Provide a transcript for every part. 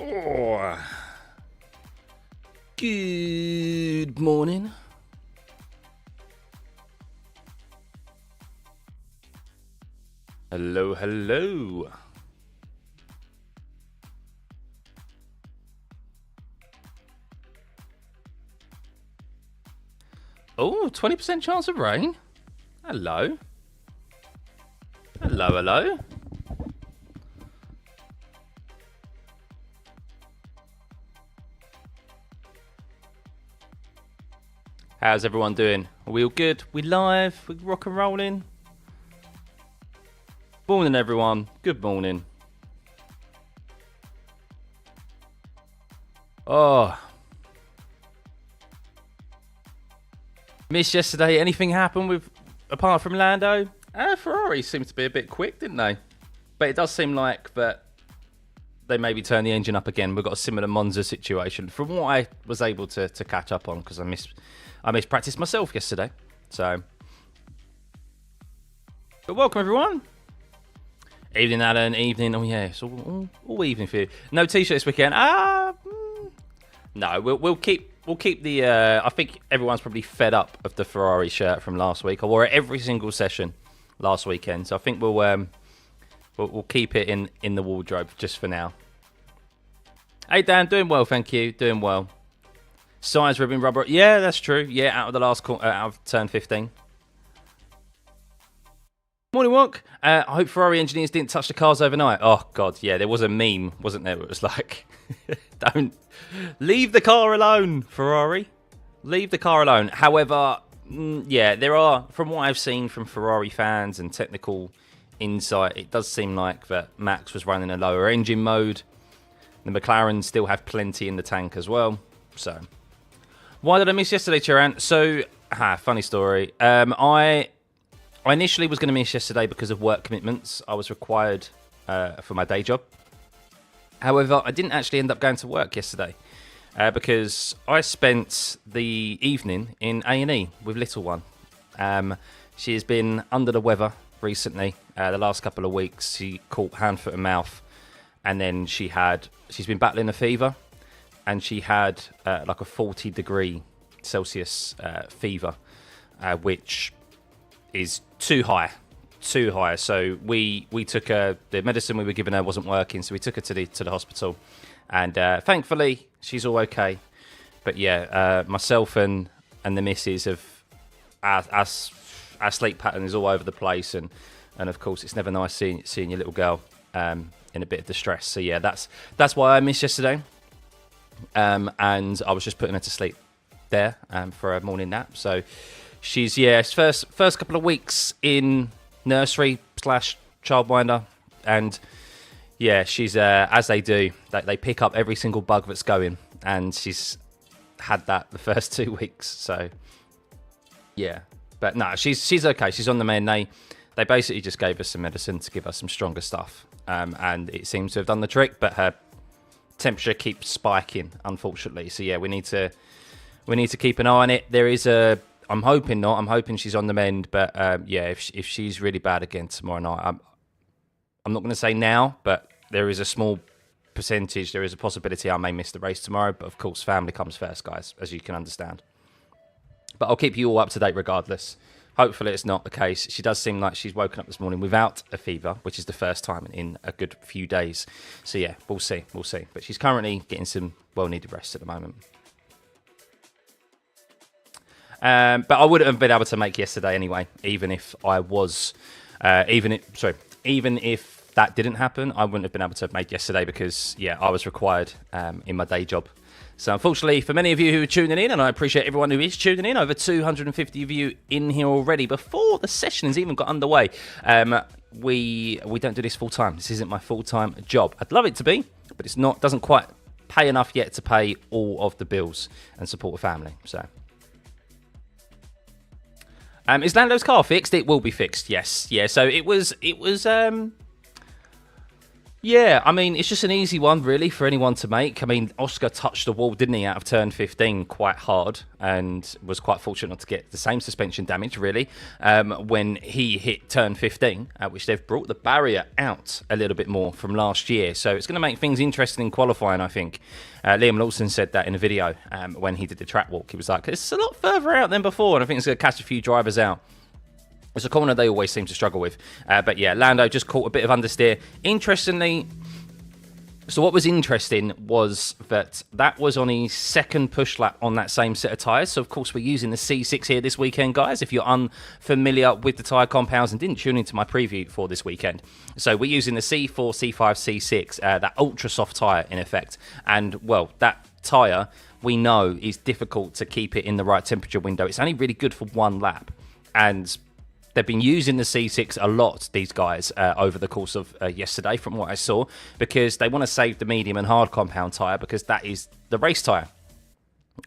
Oh. Good morning. Hello, hello. Oh, 20% chance of rain. Hello. Hello, hello. How's everyone doing? Are we all good? We live? We rock and rolling? Morning, everyone. Good morning. Oh. Missed yesterday. Anything happen with, apart from Lando? Ferrari seemed to be a bit quick, didn't they? But it does seem like that they maybe turn the engine up again. We've got a similar Monza situation from what I was able to catch up on because I missed practice myself yesterday. So, but welcome everyone. Evening, Alan. Evening. Oh yeah, it's all evening for you. No t-shirt this weekend. No, we'll keep the. I think everyone's probably fed up of the Ferrari shirt from last week. I wore it every single session last weekend, so I think we'll keep it in the wardrobe just for now. Hey Dan, doing well, thank you. Doing well. Size ribbon rubber. Yeah, that's true. Yeah, out of the last out of turn 15. Morning, Wonk. I hope Ferrari engineers didn't touch the cars overnight. Oh God, yeah, there was a meme, wasn't there? It was like, don't leave the car alone, Ferrari. Leave the car alone. However, yeah, there are, from what I've seen from Ferrari fans and technical insight, it does seem like that Max was running a lower engine mode. The McLaren still have plenty in the tank as well. So, why did I miss yesterday, Chiran? So, funny story. I initially was going to miss yesterday because of work commitments. I was required for my day job. However, I didn't actually end up going to work yesterday because I spent the evening in A&E with little one. She has been under the weather recently. The last couple of weeks, she caught hand, foot and mouth. And then she's been battling a fever. And she had like a 40-degree Celsius fever, which is too high. So we took her, the medicine we were giving her wasn't working, so we took her to the hospital, and thankfully she's all okay. But yeah, myself and the missus have our sleep pattern is all over the place, and of course it's never nice seeing your little girl in a bit of distress. So yeah, that's why I missed yesterday, and I was just putting her to sleep there for a morning nap. So she's first couple of weeks in nursery / childminder, and yeah, she's as they do, they pick up every single bug that's going, and she's had that the first 2 weeks. So yeah, but no, she's okay. She's on the mend. They basically just gave us some medicine to give us some stronger stuff, and it seems to have done the trick. But her temperature keeps spiking, unfortunately. So yeah, we need to keep an eye on it. There is a I'm hoping not. I'm hoping she's on the mend. But yeah, if she's really bad again tomorrow night, I'm not going to say now, but there is a small percentage. There is a possibility I may miss the race tomorrow. But of course, family comes first, guys, as you can understand. But I'll keep you all up to date regardless. Hopefully it's not the case. She does seem like she's woken up this morning without a fever, which is the first time in a good few days. So yeah, we'll see. But she's currently getting some well-needed rest at the moment. But I wouldn't have been able to make yesterday anyway, even if I was, even if that didn't happen, I wouldn't have been able to have made yesterday because, yeah, I was required in my day job. So unfortunately, for many of you who are tuning in, and I appreciate everyone who is tuning in, over 250 of you in here already, before the session has even got underway, we don't do this full time. This isn't my full-time job. I'd love it to be, but it's not. Doesn't quite pay enough yet to pay all of the bills and support a family. So. Is Lando's car fixed? It will be fixed, yes. Yeah, so it was Yeah, I mean, it's just an easy one, really, for anyone to make. I mean, Oscar touched the wall, didn't he, out of turn 15 quite hard, and was quite fortunate not to get the same suspension damage, really, when he hit turn 15, which they've brought the barrier out a little bit more from last year. So it's going to make things interesting in qualifying, I think. Liam Lawson said that in a video when he did the track walk. He was like, it's a lot further out than before, and I think it's going to catch a few drivers out. It's a corner they always seem to struggle with. But yeah, Lando just caught a bit of understeer. Interestingly, so what was interesting was that was on his second push lap on that same set of tyres. So, of course, we're using the C6 here this weekend, guys, if you're unfamiliar with the tyre compounds and didn't tune into my preview for this weekend. So we're using the C4, C5, C6, that ultra soft tyre, in effect. And, well, that tyre, we know, is difficult to keep it in the right temperature window. It's only really good for one lap. And they've been using the C6 a lot, these guys, over the course of yesterday, from what I saw, because they want to save the medium and hard compound tyre, because that is the race tyre.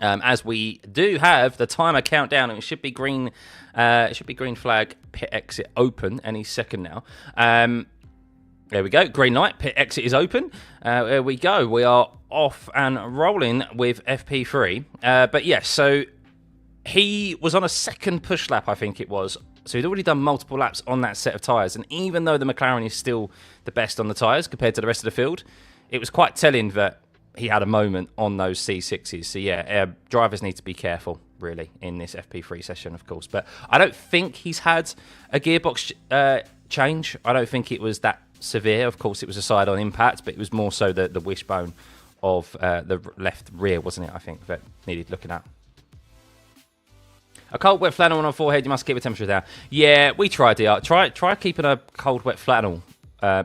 As we do have the timer countdown, and it should be green. It should be green flag, pit exit open any second now. There we go, green light, pit exit is open. There we go. We are off and rolling with FP3. But yes, so he was on a second push lap, I think it was. So he'd already done multiple laps on that set of tyres. And even though the McLaren is still the best on the tyres compared to the rest of the field, it was quite telling that he had a moment on those C6s. So yeah, drivers need to be careful, really, in this FP3 session, of course. But I don't think he's had a gearbox change. I don't think it was that severe. Of course, it was a side-on impact, but it was more so the wishbone of the left rear, wasn't it, I think, that needed looking at. A cold, wet flannel on a forehead, you must keep the temperature down. Yeah, we tried it. Try keeping a cold, wet flannel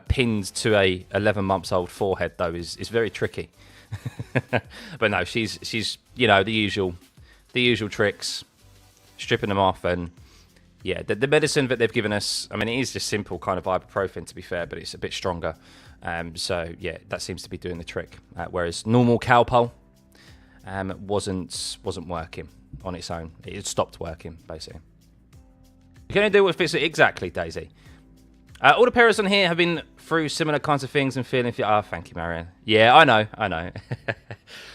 pinned to a 11 months old forehead, though, is very tricky. But no, she's you know, the usual tricks, stripping them off, and yeah, the medicine that they've given us. I mean, it is just simple kind of ibuprofen, to be fair, but it's a bit stronger. So yeah, that seems to be doing the trick. Whereas normal Calpol wasn't working on its own. It had stopped working, basically. You can only do what fits it. Exactly, Daisy. All the parents on here have been through similar kinds of things and feeling... thank you, Marianne. Yeah, I know.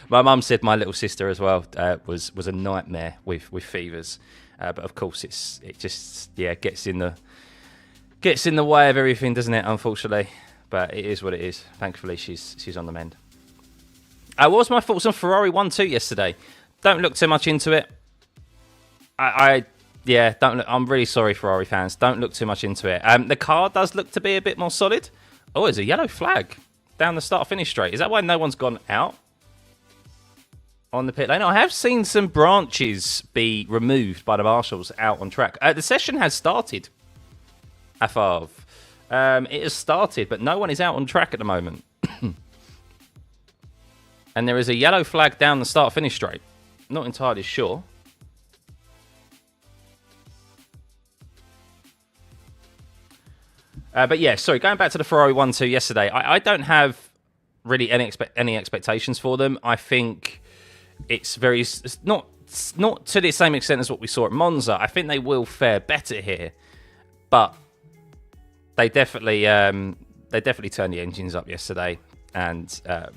My mum said my little sister as well was a nightmare with fevers. But of course, it just gets in the way of everything, doesn't it, unfortunately? But it is what it is. Thankfully, she's on the mend. What was my thoughts on Ferrari 1-2 yesterday? Don't look too much into it. Don't look. I'm really sorry, Ferrari fans. Don't look too much into it. The car does look to be a bit more solid. Oh, there's a yellow flag down the start-finish straight. Is that why no one's gone out on the pit lane? I have seen some branches be removed by the marshals out on track. The session has started, Afav. It has started, but no one is out on track at the moment. And there is a yellow flag down the start-finish straight. Not entirely sure. But yeah, sorry, going back to the Ferrari 1-2 yesterday, I don't have really any expectations for them. I think it's not to the same extent as what we saw at Monza. I think they will fare better here, but they definitely turned the engines up yesterday, and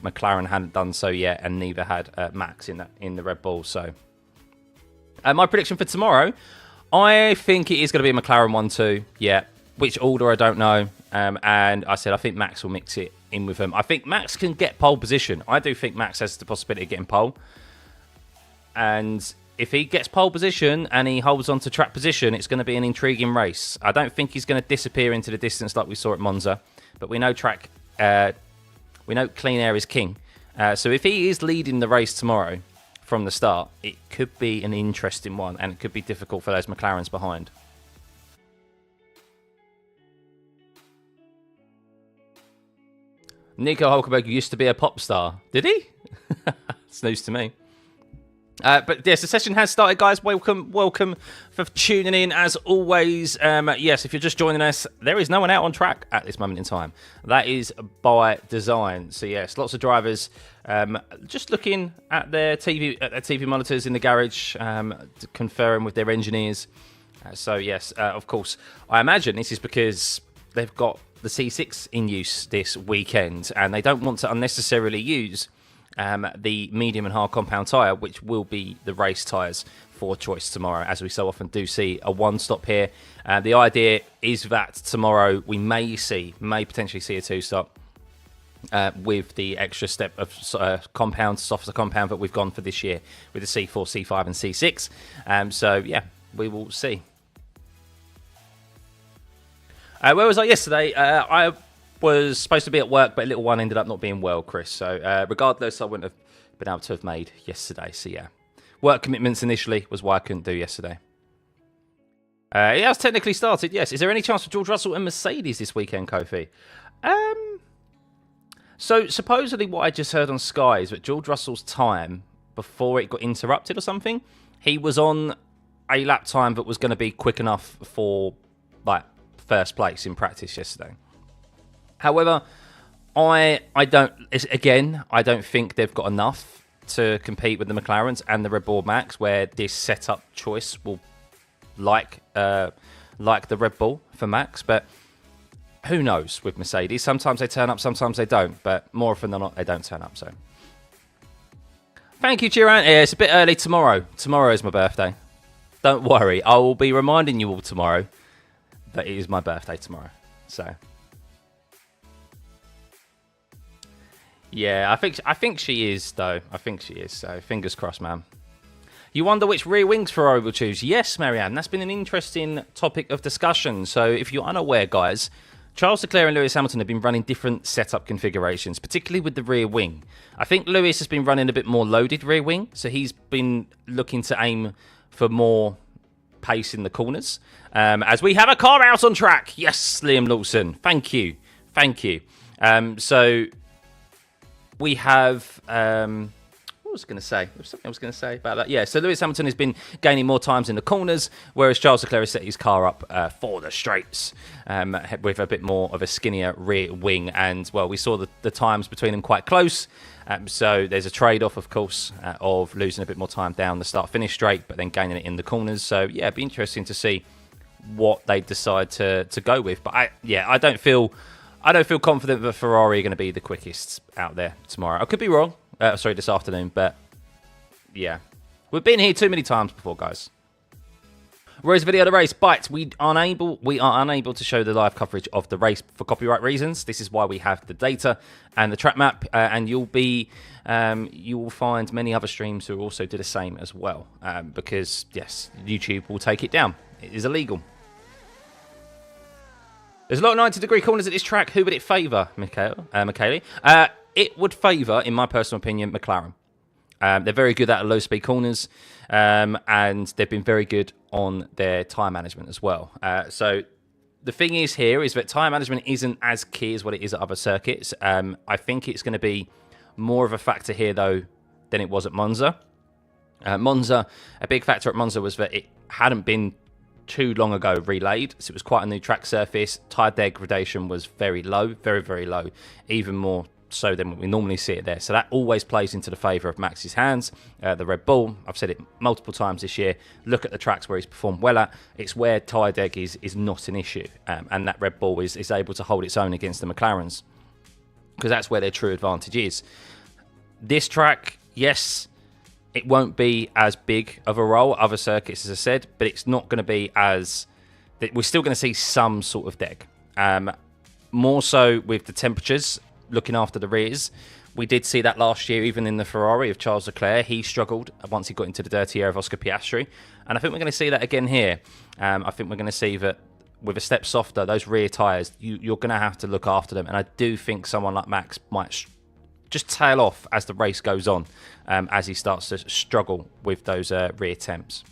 McLaren hadn't done so yet, and neither had Max in the Red Bull. So my prediction for tomorrow, I think it is going to be a McLaren 1-2. Yeah. Which order, I don't know. And I said I think Max will mix it in with them. I think Max can get pole position. I do think Max has the possibility of getting pole. And if he gets pole position and he holds on to track position, it's going to be an intriguing race. I don't think he's going to disappear into the distance like we saw at Monza. But we know we know clean air is king. So if he is leading the race tomorrow from the start, it could be an interesting one. And it could be difficult for those McLarens behind. Nico Hulkenberg used to be a pop star. Did he? It's news to me. But yes, the session has started, guys. Welcome for tuning in, as always. Yes, if you're just joining us, there is no one out on track at this moment in time. That is by design. So yes, lots of drivers just looking at their TV monitors in the garage, conferring with their engineers. So yes, of course, I imagine this is because they've got the C6 in use this weekend, and they don't want to unnecessarily use the medium and hard compound tyre, which will be the race tyres for choice tomorrow, as we so often do see a one-stop here. The idea is that tomorrow we may potentially see a two-stop with the extra step of compound, softer compound that we've gone for this year with the C4, C5 and C6. So yeah, we will see. Where was I yesterday? I was supposed to be at work, but little one ended up not being well, Chris. So regardless, I wouldn't have been able to have made yesterday. So yeah, work commitments initially was why I couldn't do yesterday. It has technically started, yes. Is there any chance for George Russell and Mercedes this weekend, Kofi? So supposedly what I just heard on Sky is that George Russell's time before it got interrupted or something, he was on a lap time that was going to be quick enough for like first place in practice yesterday. However, I don't think they've got enough to compete with the McLarens and the Red Bull Max, where this setup choice will like the Red Bull for Max. But who knows with Mercedes? Sometimes they turn up, sometimes they don't. But more often than not, they don't turn up. So thank you, Chiran. Yeah, it's a bit early tomorrow. Tomorrow is my birthday. Don't worry, I will be reminding you all tomorrow that it is my birthday tomorrow. So yeah, I think she is though. I think she is. So fingers crossed, man. You wonder which rear wings Ferrari will choose? Yes, Marianne, that's been an interesting topic of discussion. So if you're unaware, guys, Charles Leclerc and Lewis Hamilton have been running different setup configurations, particularly with the rear wing. I think Lewis has been running a bit more loaded rear wing, so he's been looking to aim for more pace in the corners. As we have a car out on track. Yes, Liam Lawson. Thank you. So we have... what was I going to say? There was something I was going to say about that. Yeah, so Lewis Hamilton has been gaining more times in the corners, whereas Charles Leclerc has set his car up for the straights with a bit more of a skinnier rear wing. And, well, we saw the times between them quite close. So there's a trade-off, of course, of losing a bit more time down the start-finish straight, but then gaining it in the corners. So, yeah, it'd be interesting to see what they decide to go with. But, I don't feel confident that Ferrari are going to be the quickest out there tomorrow. I could be wrong. This afternoon, but yeah. We've been here too many times before, guys. Whereas video of the race, but we are unable to show the live coverage of the race for copyright reasons. This is why we have the data and the track map, and you will find many other streams who also do the same as well, because yes, YouTube will take it down. It is illegal. There's a lot of 90-degree corners at this track. Who would it favour, Michaeli? It would favour, in my personal opinion, McLaren. They're very good at low-speed corners, and they've been very good on their tyre management as well. So the thing is here is that tyre management isn't as key as what it is at other circuits. I think it's going to be more of a factor here, though, than it was at Monza. A big factor at Monza was that it hadn't been too long ago relayed, so it was quite a new track surface. Tyre degradation was very low, very, very low, even more so than what we normally see it there. So that always plays into the favour of Max's hands. The Red Bull, I've said it multiple times this year, look at the tracks where he's performed well at. It's where tyre deg is not an issue. And that Red Bull is able to hold its own against the McLarens, because that's where their true advantage is. This track, yes, it won't be as big of a role, other circuits, as I said, but it's not going to be as... We're still going to see some sort of deg. More so with the temperatures, looking after the rears. We did see that last year, even in the Ferrari of Charles Leclerc. He struggled once he got into the dirty air of Oscar Piastri. And I think we're going to see that again here. I think we're going to see that with a step softer, those rear tyres, you're going to have to look after them. And I do think someone like Max might just tail off as the race goes on, as he starts to struggle with those rear temps.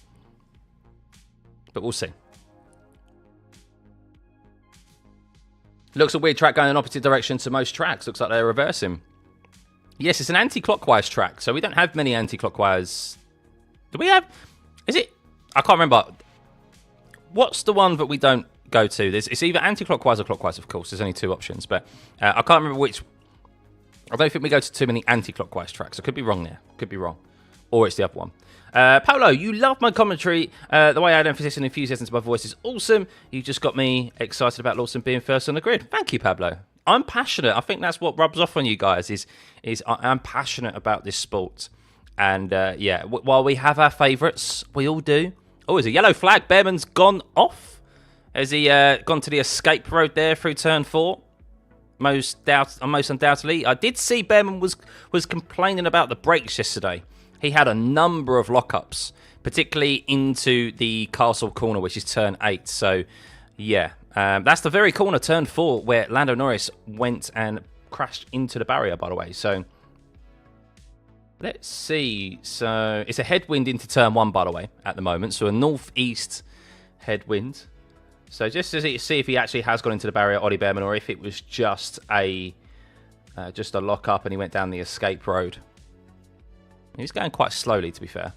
But we'll see. Looks a weird track going in opposite direction to most tracks. Looks like they're reversing. Yes, it's an anti-clockwise track, so we don't have many anti-clockwise. Do we have? Is it? I can't remember. What's the one that we don't go to? It's either anti-clockwise or clockwise, of course. There's only two options, but I can't remember which. I don't think we go to too many anti-clockwise tracks. I could be wrong there. Could be wrong. Or it's the other one. Paolo, you love my commentary. The way I add emphasis and enthusiasm to my voice is awesome. You just got me excited about Lawson being first on the grid. Thank you, Pablo. I'm passionate. I think that's what rubs off on you guys is I'm passionate about this sport. And yeah, while we have our favourites, we all do. Oh, is a yellow flag. Bearman's gone off. Has he gone to the escape road there through turn 4? Most undoubtedly. I did see Bearman was complaining about the brakes yesterday. He had a number of lockups, particularly into the castle corner, which is turn 8. So, yeah, that's the very corner, turn 4, where Lando Norris went and crashed into the barrier, by the way. So, let's see. So, it's a headwind into turn 1, by the way, at the moment. So, a northeast headwind. So, just to see if he actually has gone into the barrier, Ollie Bearman, or if it was just a lockup and he went down the escape road. He's going quite slowly, to be fair.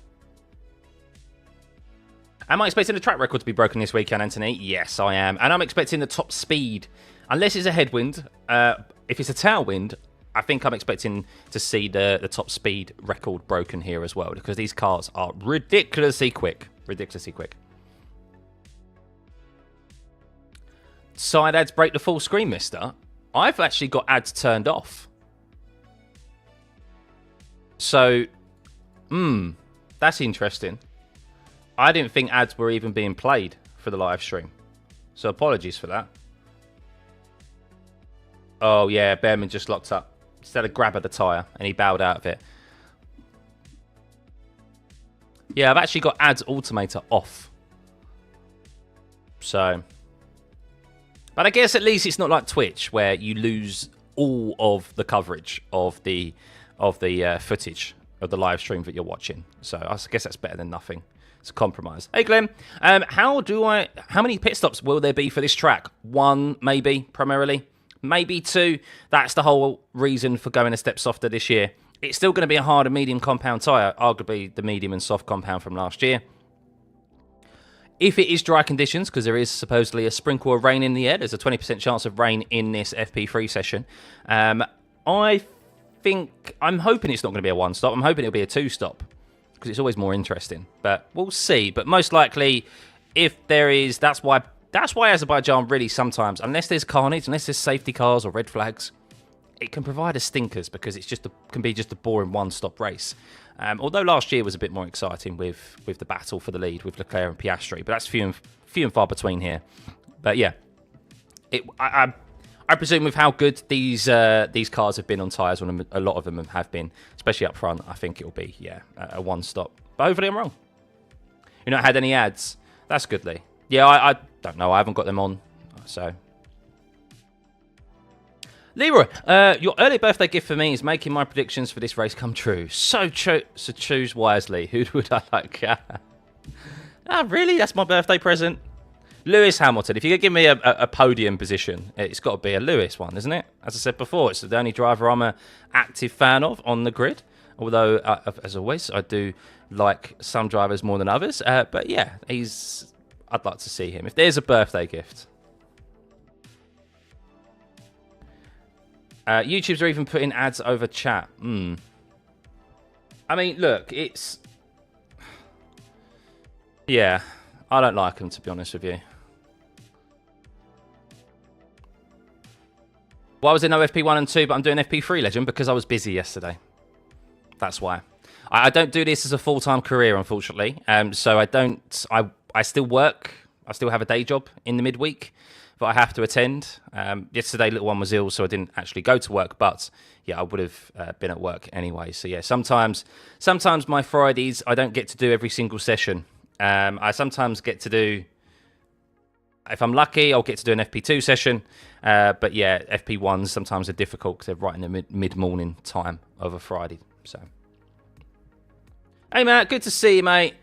Am I expecting the track record to be broken this weekend, Anthony? Yes, I am. And I'm expecting the top speed. Unless it's a headwind, if it's a tailwind, I think I'm expecting to see the top speed record broken here as well. Because these cars are ridiculously quick. Ridiculously quick. Side ads break the full screen, mister. I've actually got ads turned off. So... that's interesting. I didn't think ads were even being played for the live stream. So apologies for that. Oh yeah, Bearman just locked up. Instead of grab at the tyre and he bowed out of it. Yeah, I've actually got ads automator off. So... But I guess at least it's not like Twitch where you lose all of the coverage of the footage of the live stream that you're watching. So I guess that's better than nothing. It's a compromise. Hey Glenn, how many pit stops will there be for this track? 1, maybe, primarily. Maybe 2. That's the whole reason for going a step softer this year. It's still going to be a hard and medium compound tyre, arguably the medium and soft compound from last year. If it is dry conditions, because there is supposedly a sprinkle of rain in the air, there's a 20% chance of rain in this FP3 session. I'm hoping it's not going to be a 1-stop. I'm hoping it'll be a 2-stop because it's always more interesting. But we'll see. But most likely, if there is, that's why Azerbaijan really sometimes, unless there's carnage, unless there's safety cars or red flags, it can provide us stinkers because it's can be just a boring 1-stop race. Although last year was a bit more exciting with the battle for the lead with Leclerc and Piastri, but that's few and far between here. But yeah, I presume with how good these cars have been on tyres, when a lot of them have been, especially up front, I think it'll be, yeah, a 1-stop. But hopefully I'm wrong. You've not had any ads? That's good, Lee. Yeah, I don't know. I haven't got them on, so... Leroy, your early birthday gift for me is making my predictions for this race come true. So choose wisely. Who would I like? Really? That's my birthday present? Lewis Hamilton. If you could give me a podium position, it's got to be a Lewis one, isn't it? As I said before, it's the only driver I'm an active fan of on the grid. Although, as always, I do like some drivers more than others. But yeah, I'd like to see him. If there's a birthday gift. YouTubers are even putting ads over chat. I mean, look, it's... Yeah, I don't like them, to be honest with you. Well, I was in FP1 and 2, but I'm doing FP3 Legend because I was busy yesterday. That's why. I don't do this as a full-time career, unfortunately. So I still work. I still have a day job in the midweek that I have to attend. Yesterday, little one was ill, so I didn't actually go to work. But yeah, I would have been at work anyway. So yeah, sometimes my Fridays I don't get to do every single session. I sometimes get to do, if I'm lucky, I'll get to do an FP2 session. But yeah, FP1s sometimes are difficult because they're right in the mid-morning time of a Friday. So, hey Matt, good to see you, mate.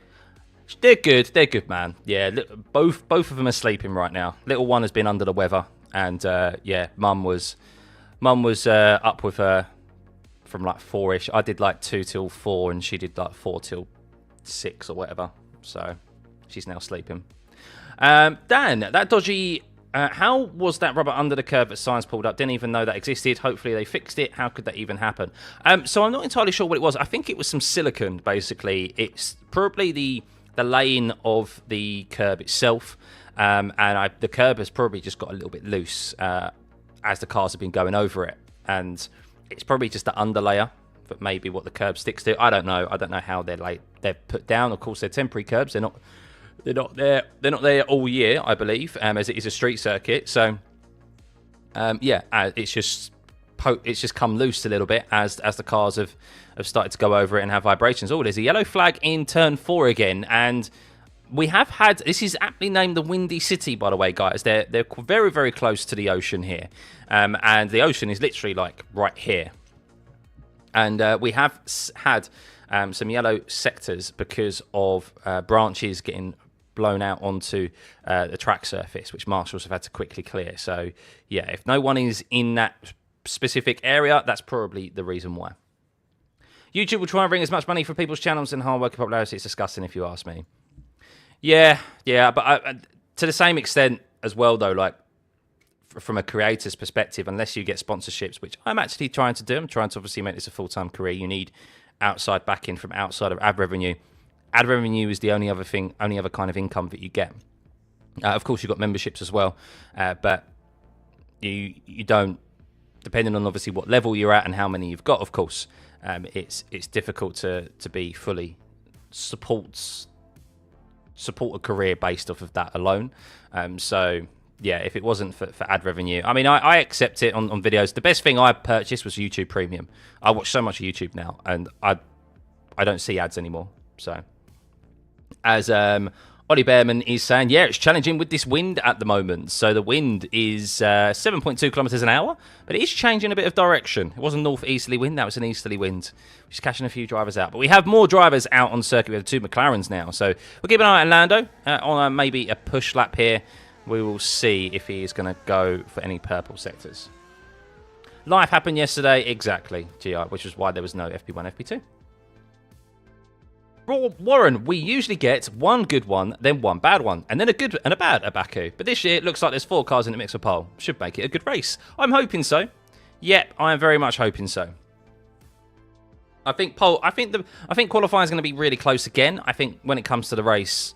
They're good, man. Yeah, both of them are sleeping right now. Little one has been under the weather, and yeah, mum was up with her from like 4ish. I did like 2 till 4, and she did like 4 till 6 or whatever. So she's now sleeping. Dan, that dodgy How was that rubber under the curb that Science pulled up? Didn't even know that existed. Hopefully they fixed it. How could that even happen? So I'm not entirely sure what it was. I think it was some silicone, basically. It's probably the laying of the curb itself. The curb has probably just got a little bit loose as the cars have been going over it. And it's probably just the underlayer that maybe what the curb sticks to. I don't know. I don't know how they're put down. Of course, they're temporary curbs. They're not there all year, I believe, as it is a street circuit. So, it's just come loose a little bit as the cars have started to go over it and have vibrations. Oh, there's a yellow flag in turn 4 again, and we have had. This is aptly named the Windy City, by the way, guys. They're very, very close to the ocean here, and the ocean is literally like right here. And we have had some yellow sectors because of branches getting blown out onto the track surface, which marshals have had to quickly clear. So, yeah, if no one is in that specific area, that's probably the reason why. YouTube will try and bring as much money for people's channels and hard work and popularity. It's disgusting, if you ask me. Yeah, but to the same extent as well, though, like, from a creator's perspective, unless you get sponsorships, which I'm actually trying to do, I'm trying to obviously make this a full-time career, you need outside backing from outside of ad revenue. Ad revenue is the only other kind of income that you get. Of course, you've got memberships as well, but you don't, depending on obviously what level you're at and how many you've got, of course, it's difficult to be fully support a career based off of that alone. So yeah, if it wasn't for ad revenue, I mean, I accept it on videos. The best thing I purchased was YouTube Premium. I watch so much YouTube now, and I don't see ads anymore. So, as Ollie Bearman is saying, yeah, it's challenging with this wind at the moment. So the wind is 7.2 kilometers an hour, but it is changing a bit of direction. It wasn't north-easterly wind, that was an easterly wind, which is catching a few drivers out. But we have more drivers out on circuit. We have 2 McLarens now. So we'll keep an eye on Lando on maybe a push lap here. We will see if he is going to go for any purple sectors. Life happened yesterday, exactly, GI, which was why there was no FP1, FP2. Warren, we usually get one good one, then one bad one, and then a good and a bad at Baku. But this year, it looks like there's 4 cars in the mix for pole. Should make it a good race. I'm hoping so. Yep, I am very much hoping so. I think qualifying is going to be really close again. I think when it comes to the race,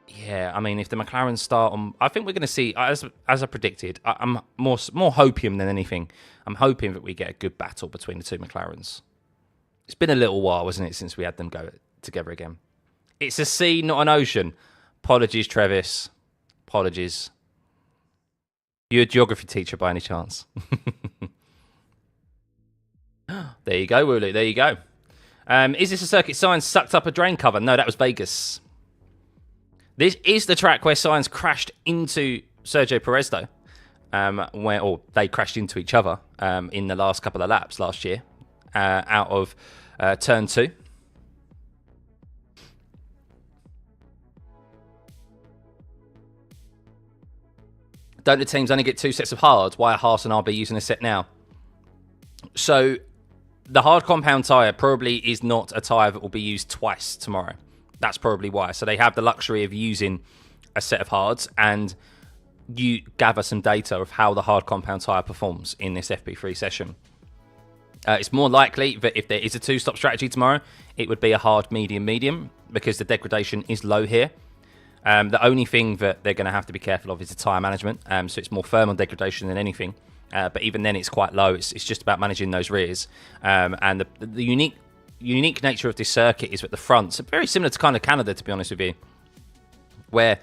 yeah, I mean, if the McLarens start on, I think we're going to see, as I predicted, I'm more hopium than anything. I'm hoping that we get a good battle between the 2 McLarens. It's been a little while, wasn't it, since we had them go together again. It's a sea, not an ocean. Apologies, Travis. Apologies. You a geography teacher by any chance? There you go, Wooloo. There you go. Is this a circuit Science sucked up a drain cover? No, that was Vegas. This is the track where Science crashed into Sergio Perez, though. Or they crashed into each other in the last couple of laps last year. Out of turn 2. Don't the teams only get 2 sets of hards? Why are Haas and RB using a set now? So the hard compound tyre probably is not a tyre that will be used twice tomorrow. That's probably why. So they have the luxury of using a set of hards, and you gather some data of how the hard compound tyre performs in this FP3 session. It's more likely that if there is a 2-stop strategy tomorrow, it would be a hard, medium, medium, because the degradation is low here. The only thing that they're going to have to be careful of is the tyre management. So it's more firm on degradation than anything. But even then, it's quite low. It's just about managing those rears. And the unique nature of this circuit is that the fronts are very similar to kind of Canada, to be honest with you, where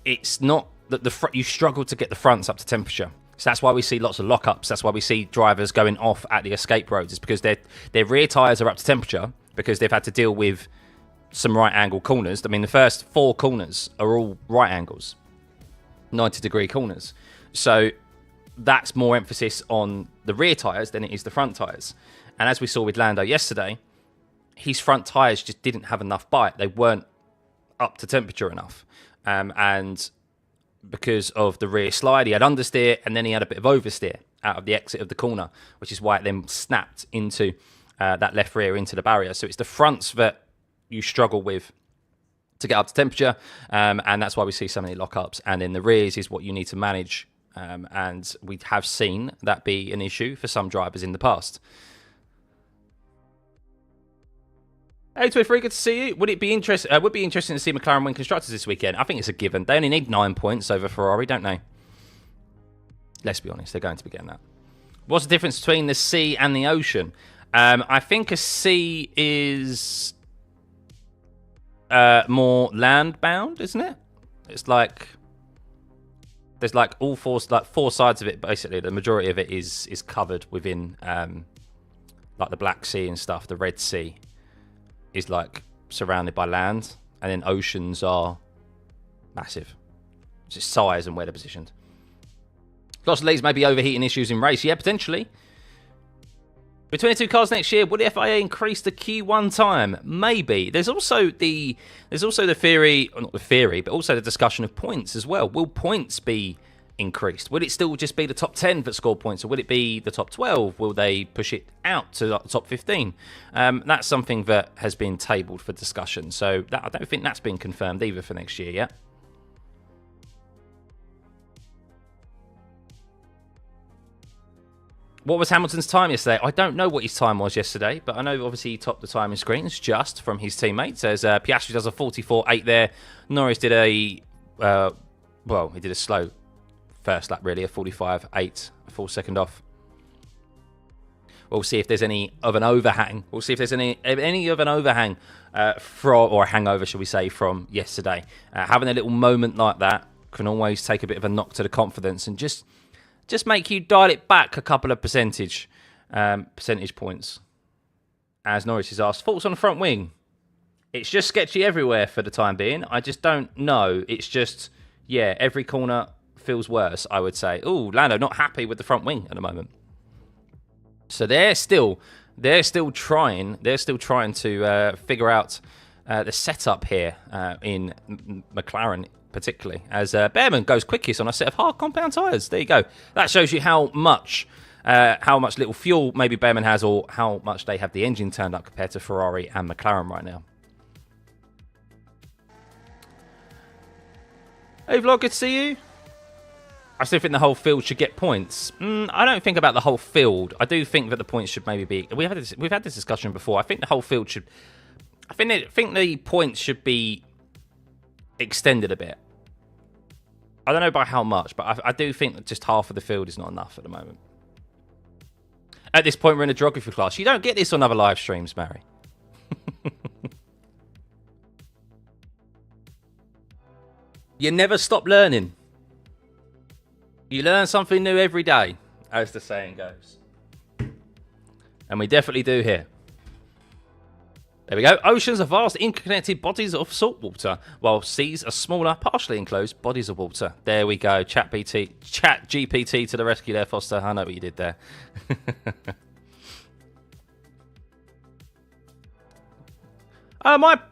it's not that you struggle to get the fronts up to temperature. So that's why we see lots of lockups. That's why we see drivers going off at the escape roads. It's because their rear tyres are up to temperature because they've had to deal with some right angle corners. I mean, the first 4 corners are all right angles, 90-degree corners. So that's more emphasis on the rear tyres than it is the front tyres. And as we saw with Lando yesterday, his front tyres just didn't have enough bite. They weren't up to temperature enough. And because of the rear slide, he had understeer, and then he had a bit of oversteer out of the exit of the corner, which is why it then snapped into that left rear into the barrier. So it's the fronts that you struggle with to get up to temperature, and that's why we see so many lockups. And in the rears is what you need to manage, and we have seen that be an issue for some drivers in the past. Hey, Twitter, good to see you. Would be interesting to see McLaren win constructors this weekend? I think it's a given. They only need 9 points over Ferrari, don't they? Let's be honest, they're going to be getting that. What's the difference between the sea and the ocean? I think a sea is more land-bound, isn't it? It's like there's like all four sides of it. Basically, the majority of it is covered within like the Black Sea and stuff. The Red Sea is like surrounded by land, and then oceans are massive. It's just size and where they're positioned. Lots of leads may be overheating issues in race. Yeah, potentially. Between the two cars next year, will the FIA increase the Q1 time? Maybe. There's also the theory, or not the theory, but also the discussion of points as well. Will points be increased? Will it still just be the top 10 that score points, or will it be the top 12? Will they push it out to the top 15? That's something that has been tabled for discussion. So I don't think that's been confirmed either for next year yet. What was Hamilton's time yesterday? I don't know what his time was yesterday, but I know obviously he topped the timing screens just from his teammates. As Piastri does a 44.8 there. Norris did he did a slow first lap, really, a 45.8, a full second off. We'll see if there's any of an overhang. We'll see if there's any of an overhang or a hangover, shall we say, from yesterday. Having a little moment like that can always take a bit of a knock to the confidence and just make you dial it back a couple of percentage points. As Norris is asked, thoughts on the front wing? It's just sketchy everywhere for the time being. I just don't know. It's just, yeah, every corner feels worse, I would say. Ooh, Lando not happy with the front wing at the moment. So they're still trying to figure out the setup here in McLaren, particularly as Behrman goes quickest on a set of hard compound tyres. There you go. That shows you how much little fuel maybe Behrman has, or how much they have the engine turned up compared to Ferrari and McLaren right now. Hey vlog, good to see you. I still think the whole field should get points. I don't think about the whole field. I do think that the points should maybe be. We've had this discussion before. I think the whole field should. I think the points should be extended a bit. I don't know by how much, but I do think that just half of the field is not enough at the moment. At this point, we're in a geography class. You don't get this on other live streams, Mary. You never stop learning. You learn something new every day, as the saying goes. And we definitely do here. There we go. Oceans are vast, interconnected bodies of salt water, while seas are smaller, partially enclosed bodies of water. There we go. Chat GPT to the rescue there, Foster. I know what you did there.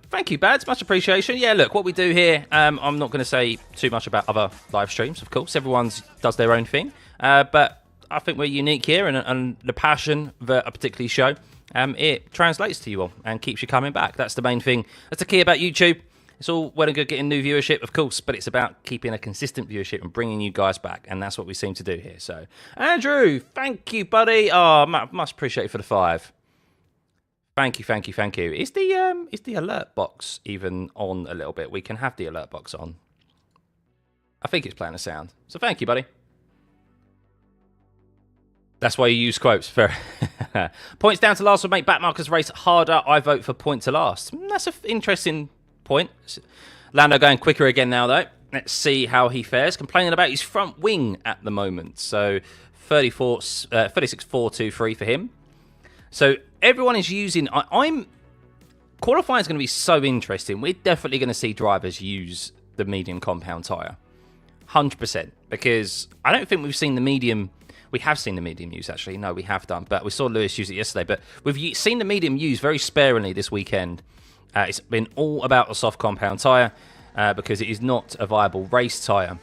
Thank you, Bads. Much appreciation. Yeah, look, what we do here, I'm not going to say too much about other live streams, of course. Everyone does their own thing. But I think we're unique here, and the passion that I particularly show, it translates to you all and keeps you coming back. That's the main thing. That's the key about YouTube. It's all well and good getting new viewership, of course, but it's about keeping a consistent viewership and bringing you guys back, and that's what we seem to do here. So, Andrew, thank you, buddy. Oh, much appreciated for the 5. Thank you. Is the alert box even on a little bit? We can have the alert box on. I think it's playing a sound. So thank you, buddy. That's why you use quotes. Fair. Points down to last would make backmarkers race harder. I vote for point to last. That's an interesting point. Lando going quicker again now, though. Let's see how he fares. Complaining about his front wing at the moment. So 36.423 for him. So everyone is using. Qualifying is going to be so interesting. We're definitely going to see drivers use the medium compound tyre, 100%. Because I don't think we've seen the medium. We have seen the medium use, actually. No, we have done. But we saw Lewis use it yesterday. But we've seen the medium used very sparingly this weekend. It's been all about a soft compound tyre because it is not a viable race tyre.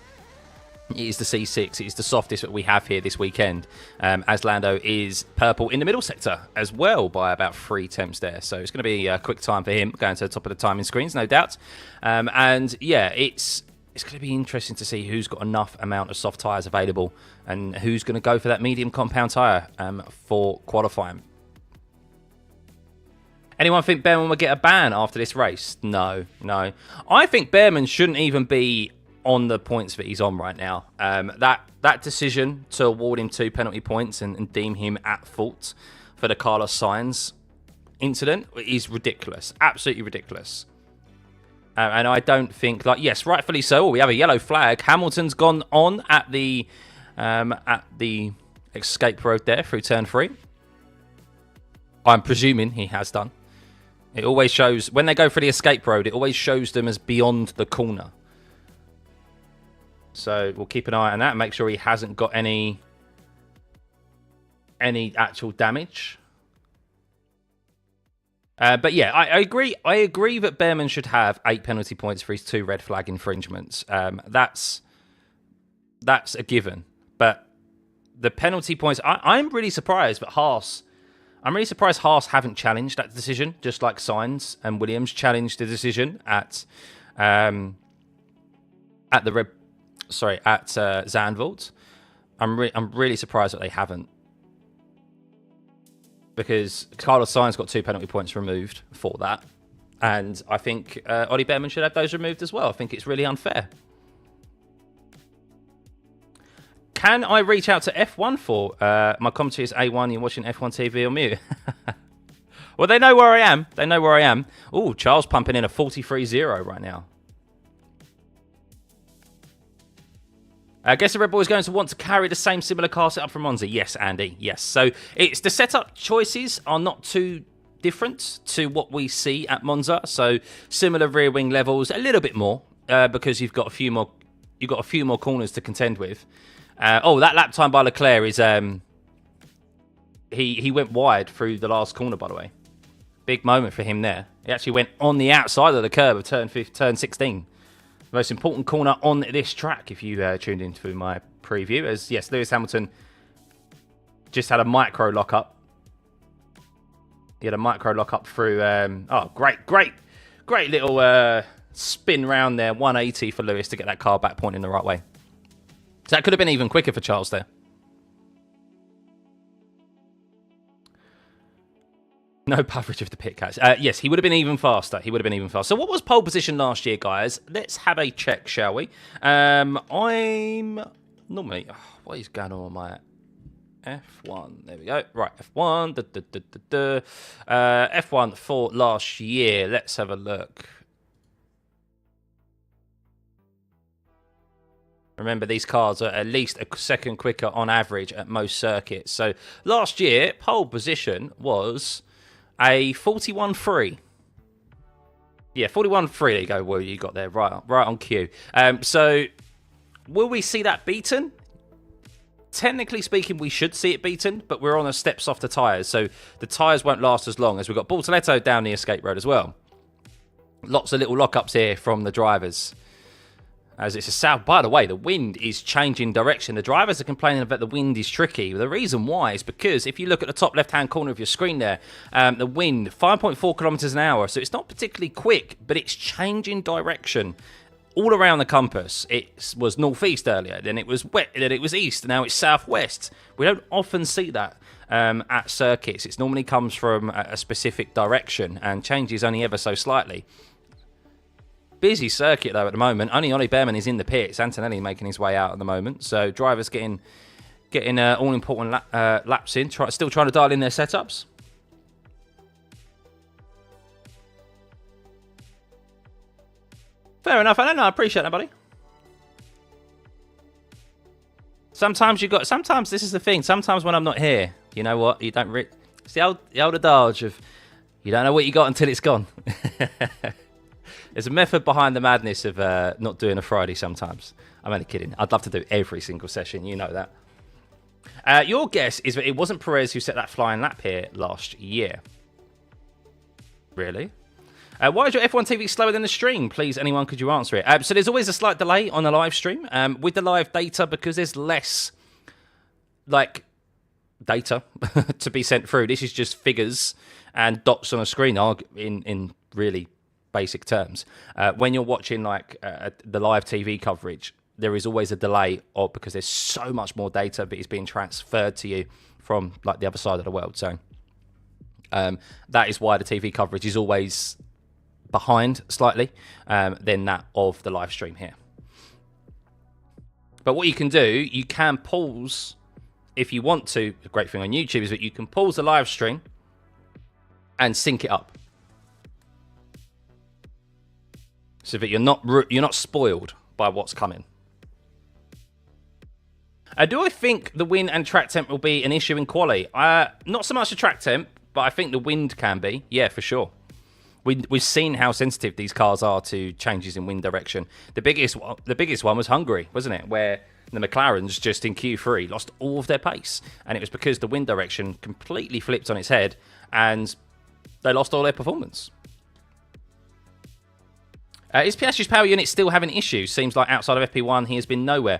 It is the C6. It is the softest that we have here this weekend, as Lando is purple in the middle sector as well by about 3 tenths there. So it's going to be a quick time for him, going to the top of the timing screens, no doubt. And yeah, it's going to be interesting to see who's got enough amount of soft tyres available and who's going to go for that medium compound tyre for qualifying. Anyone think Behrman will get a ban after this race? No. I think Behrman shouldn't even be on the points that he's on right now. That decision to award him 2 penalty points and deem him at fault for the Carlos Sainz incident is ridiculous. Absolutely ridiculous. And I don't think, like, yes, rightfully so. We have a yellow flag. Hamilton's gone on at the escape road there through turn 3. I'm presuming he has done. It always shows, when they go for the escape road, it always shows them as beyond the corner. So we'll keep an eye on that and make sure he hasn't got any actual damage. But yeah, I agree. I agree that Behrman should have 8 penalty points for his 2 red flag infringements. That's a given. But the penalty points, I'm really surprised that Haas. I'm really surprised Haas haven't challenged that decision, just like Sainz and Williams challenged the decision at Zandvoort. I'm really surprised that they haven't, because Carlos Sainz got 2 penalty points removed for that, and I think Ollie Behrman should have those removed as well. I think it's really unfair. Can I reach out to F1 for my commentary is A1? You're watching F1 TV on mute. Well, they know where I am. They know where I am. Oh, Charles pumping in a 43.0 right now. I guess the Red Bull is going to want to carry the same similar car setup from Monza. Yes, Andy. Yes. So it's the setup choices are not too different to what we see at Monza. So similar rear wing levels, a little bit more because you've got a few more. You've got a few more corners to contend with. That lap time by Leclerc is he went wide through the last corner. By the way, big moment for him there. He actually went on the outside of the curb of turn 16. The most important corner on this track, if you tuned into my preview. As yes, Lewis Hamilton just had a micro lock up. He had a micro lock up through. Great little spin round there, 180 for Lewis to get that car back pointing the right way. So that could have been even quicker for Charles there. No coverage of the pit catch. Yes, he would have been even faster. So what was pole position last year, guys? Let's have a check, shall we? I'm normally... what is going on with my F1? There we go. Right, F1. F1 for last year. Let's have a look. Remember, these cars are at least a second quicker on average at most circuits. So last year, pole position was a 41.3. Yeah, 41.3. There you go. Well, you got there right on cue. So will we see that beaten? Technically speaking, we should see it beaten, but we're on a step softer tyres, so the tyres won't last as long as we've got Bortoletto down the escape road as well. Lots of little lockups here from the drivers. As it's a south. By the way, the wind is changing direction. The drivers are complaining that the wind is tricky. The reason why is because if you look at the top left-hand corner of your screen there, the wind, 5.4 kilometers an hour. So it's not particularly quick, but it's changing direction all around the compass. It was northeast earlier, then it was west, then it was east, now it's southwest. We don't often see that at circuits. It normally comes from a specific direction and changes only ever so slightly. Busy circuit though at the moment. Only Ollie Behrman is in the pits. Antonelli making his way out at the moment. So drivers getting all important laps in. Still trying to dial in their setups. Fair enough. I don't know. I appreciate that, buddy. Sometimes this is the thing. Sometimes when I'm not here, you know what? You don't. It's the old adage of you don't know what you got until it's gone. There's a method behind the madness of not doing a Friday sometimes. I'm only kidding. I'd love to do every single session. You know that. Your guess is that it wasn't Perez who set that flying lap here last year. Really? Why is your F1 TV slower than the stream? Please, anyone, could you answer it? So there's always a slight delay on the live stream. With the live data, because there's less, like, data to be sent through. This is just figures and dots on a screen in really basic terms. When you're watching, like, the live TV coverage, there is always a delay because there's so much more data that is being transferred to you from, like, the other side of the world. So that is why the TV coverage is always behind slightly than that of the live stream here. But what you can do, you can pause if you want to. The great thing on YouTube is that you can pause the live stream and sync it up, so that you're not spoiled by what's coming. Do I think the wind and track temp will be an issue in quali? Not so much the track temp, but I think the wind can be. Yeah, for sure. We've seen how sensitive these cars are to changes in wind direction. The biggest one was Hungary, wasn't it? Where the McLarens just in Q3 lost all of their pace. And it was because the wind direction completely flipped on its head and they lost all their performance. Is Piastri's power unit still having issues? Seems like outside of FP1 he has been nowhere.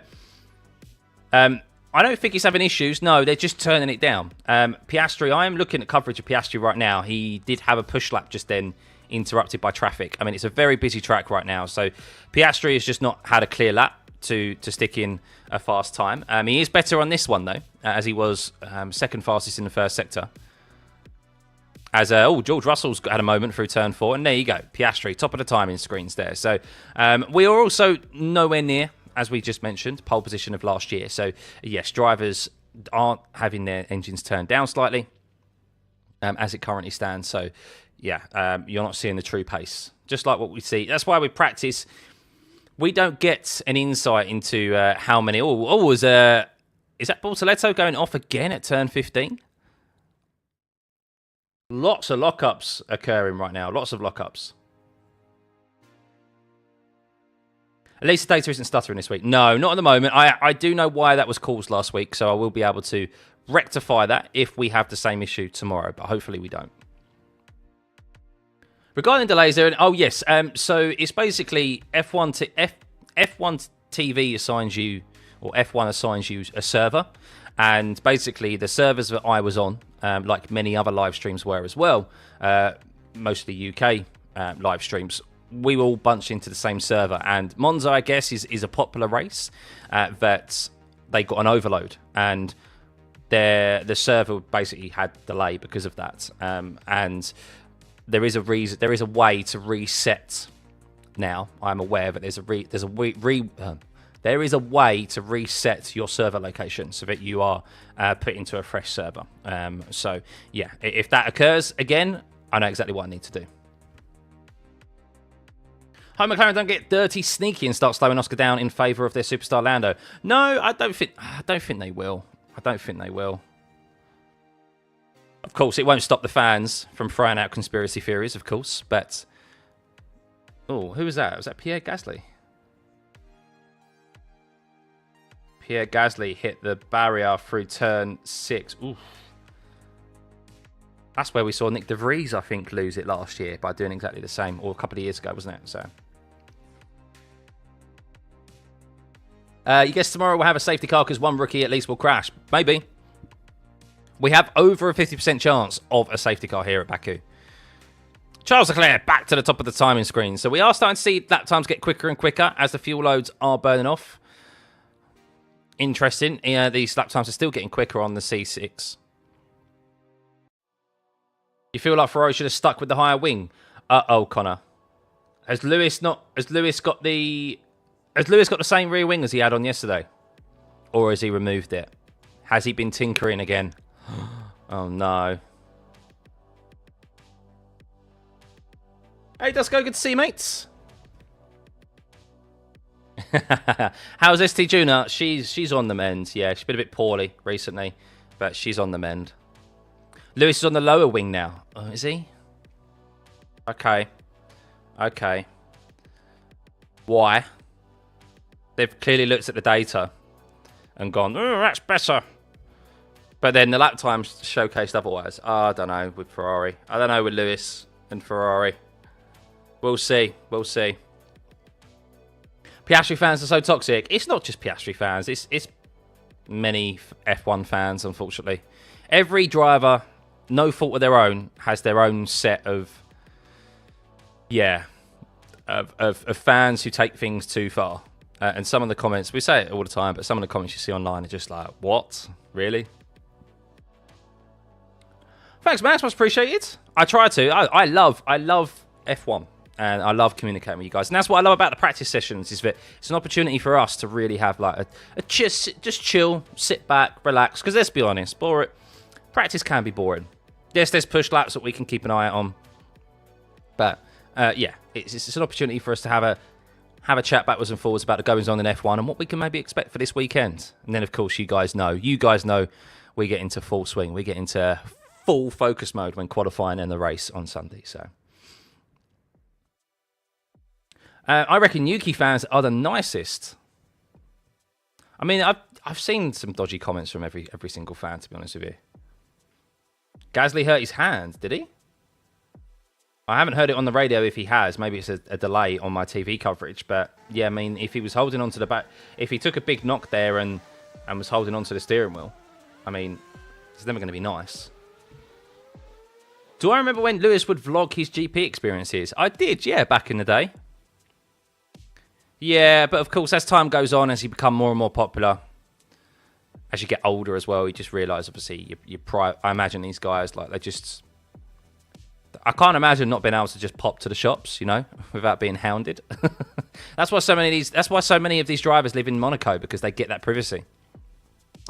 I don't think he's having issues. No, they're just turning it down. Piastri, I am looking at coverage of Piastri right now. He did have a push lap just then, interrupted by traffic. I mean, it's a very busy track right now. So Piastri has just not had a clear lap to stick in a fast time. He is better on this one, though, as he was second fastest in the first sector. As George Russell's had a moment through turn 4. And there you go. Piastri, top of the timing screens there. So we are also nowhere near, as we just mentioned, pole position of last year. So, yes, drivers aren't having their engines turned down slightly as it currently stands. So, yeah, you're not seeing the true pace, just like what we see. That's why we practice. We don't get an insight into how many... is that Bortoletto going off again at turn 15? Lots of lockups occurring right now. Lots of lockups. At least the data isn't stuttering this week. No, not at the moment. I do know why that was caused last week, so I will be able to rectify that if we have the same issue tomorrow, but hopefully we don't. Regarding delays there, yes, so it's basically F1 TV assigns you, or F1 assigns you a server, and basically the servers that I was on, like many other live streams were as well, mostly UK live streams, we were all bunched into the same server. And Monza, I guess, is a popular race that they got an overload, and the server basically had delay because of that. And there is a way to reset. Now I'm aware that there is a way to reset your server location so that you are put into a fresh server. So yeah, if that occurs again, I know exactly what I need to do. Hope McLaren don't get dirty, sneaky, and start slowing Oscar down in favour of their superstar Lando. No, I don't think they will. I don't think they will. Of course, it won't stop the fans from throwing out conspiracy theories, of course. But who was that? Was that Pierre Gasly? Pierre Gasly hit the barrier through turn 6. Oof. That's where we saw Nick De Vries, I think, lose it last year by doing exactly the same, or a couple of years ago, wasn't it? So, you guess tomorrow we'll have a safety car because one rookie at least will crash. Maybe. We have over a 50% chance of a safety car here at Baku. Charles Leclerc back to the top of the timing screen. So we are starting to see lap times get quicker and quicker as the fuel loads are burning off. Interesting. These lap times are still getting quicker on the C6. You feel like Ferrari should have stuck with the higher wing? Uh-oh, Connor. Has Lewis got the same rear wing as he had on yesterday? Or has he removed it? Has he been tinkering again? Oh no. Hey Dusko, good to see you, mates. How's ST Juna? She's on the mend. Yeah, she's been a bit poorly recently, but she's on the mend. Lewis is on the lower wing now. Oh, is he? Okay. Okay. Why? They've clearly looked at the data and gone, oh, that's better. But then the lap times showcased otherwise. Oh, I don't know with Ferrari. I don't know with Lewis and Ferrari. We'll see. We'll see. Piastri fans are so toxic. It's not just Piastri fans. It's many F1 fans, unfortunately. Every driver, no fault of their own, has their own set of, of fans who take things too far. And some of the comments, we say it all the time, but some of the comments you see online are just like, what? Really? Thanks, Max. Much appreciated. I try to. I love F1. And I love communicating with you guys. And that's what I love about the practice sessions, is that it's an opportunity for us to really have like just chill, sit back, relax. Because let's be honest, practice can be boring. Yes, there's push laps that we can keep an eye on. But yeah, it's an opportunity for us to have a chat backwards and forwards about the goings on in F1 and what we can maybe expect for this weekend. And then, of course, you guys know we get into full swing. We get into full focus mode when qualifying and the race on Sunday. So. I reckon Yuki fans are the nicest. I mean, I've seen some dodgy comments from every single fan, to be honest with you. Gasly hurt his hand, did he? I haven't heard it on the radio if he has. Maybe it's a delay on my TV coverage. But, yeah, I mean, if he was holding onto the back... If he took a big knock there and was holding onto the steering wheel, I mean, it's never going to be nice. Do I remember when Lewis would vlog his GP experiences? I did, yeah, back in the day. Yeah, but of course, as time goes on, as you become more and more popular, as you get older as well, you just realise, obviously, I imagine these guys, like, they just... I can't imagine not being able to just pop to the shops, you know, without being hounded. That's why so many of these drivers live in Monaco, because they get that privacy.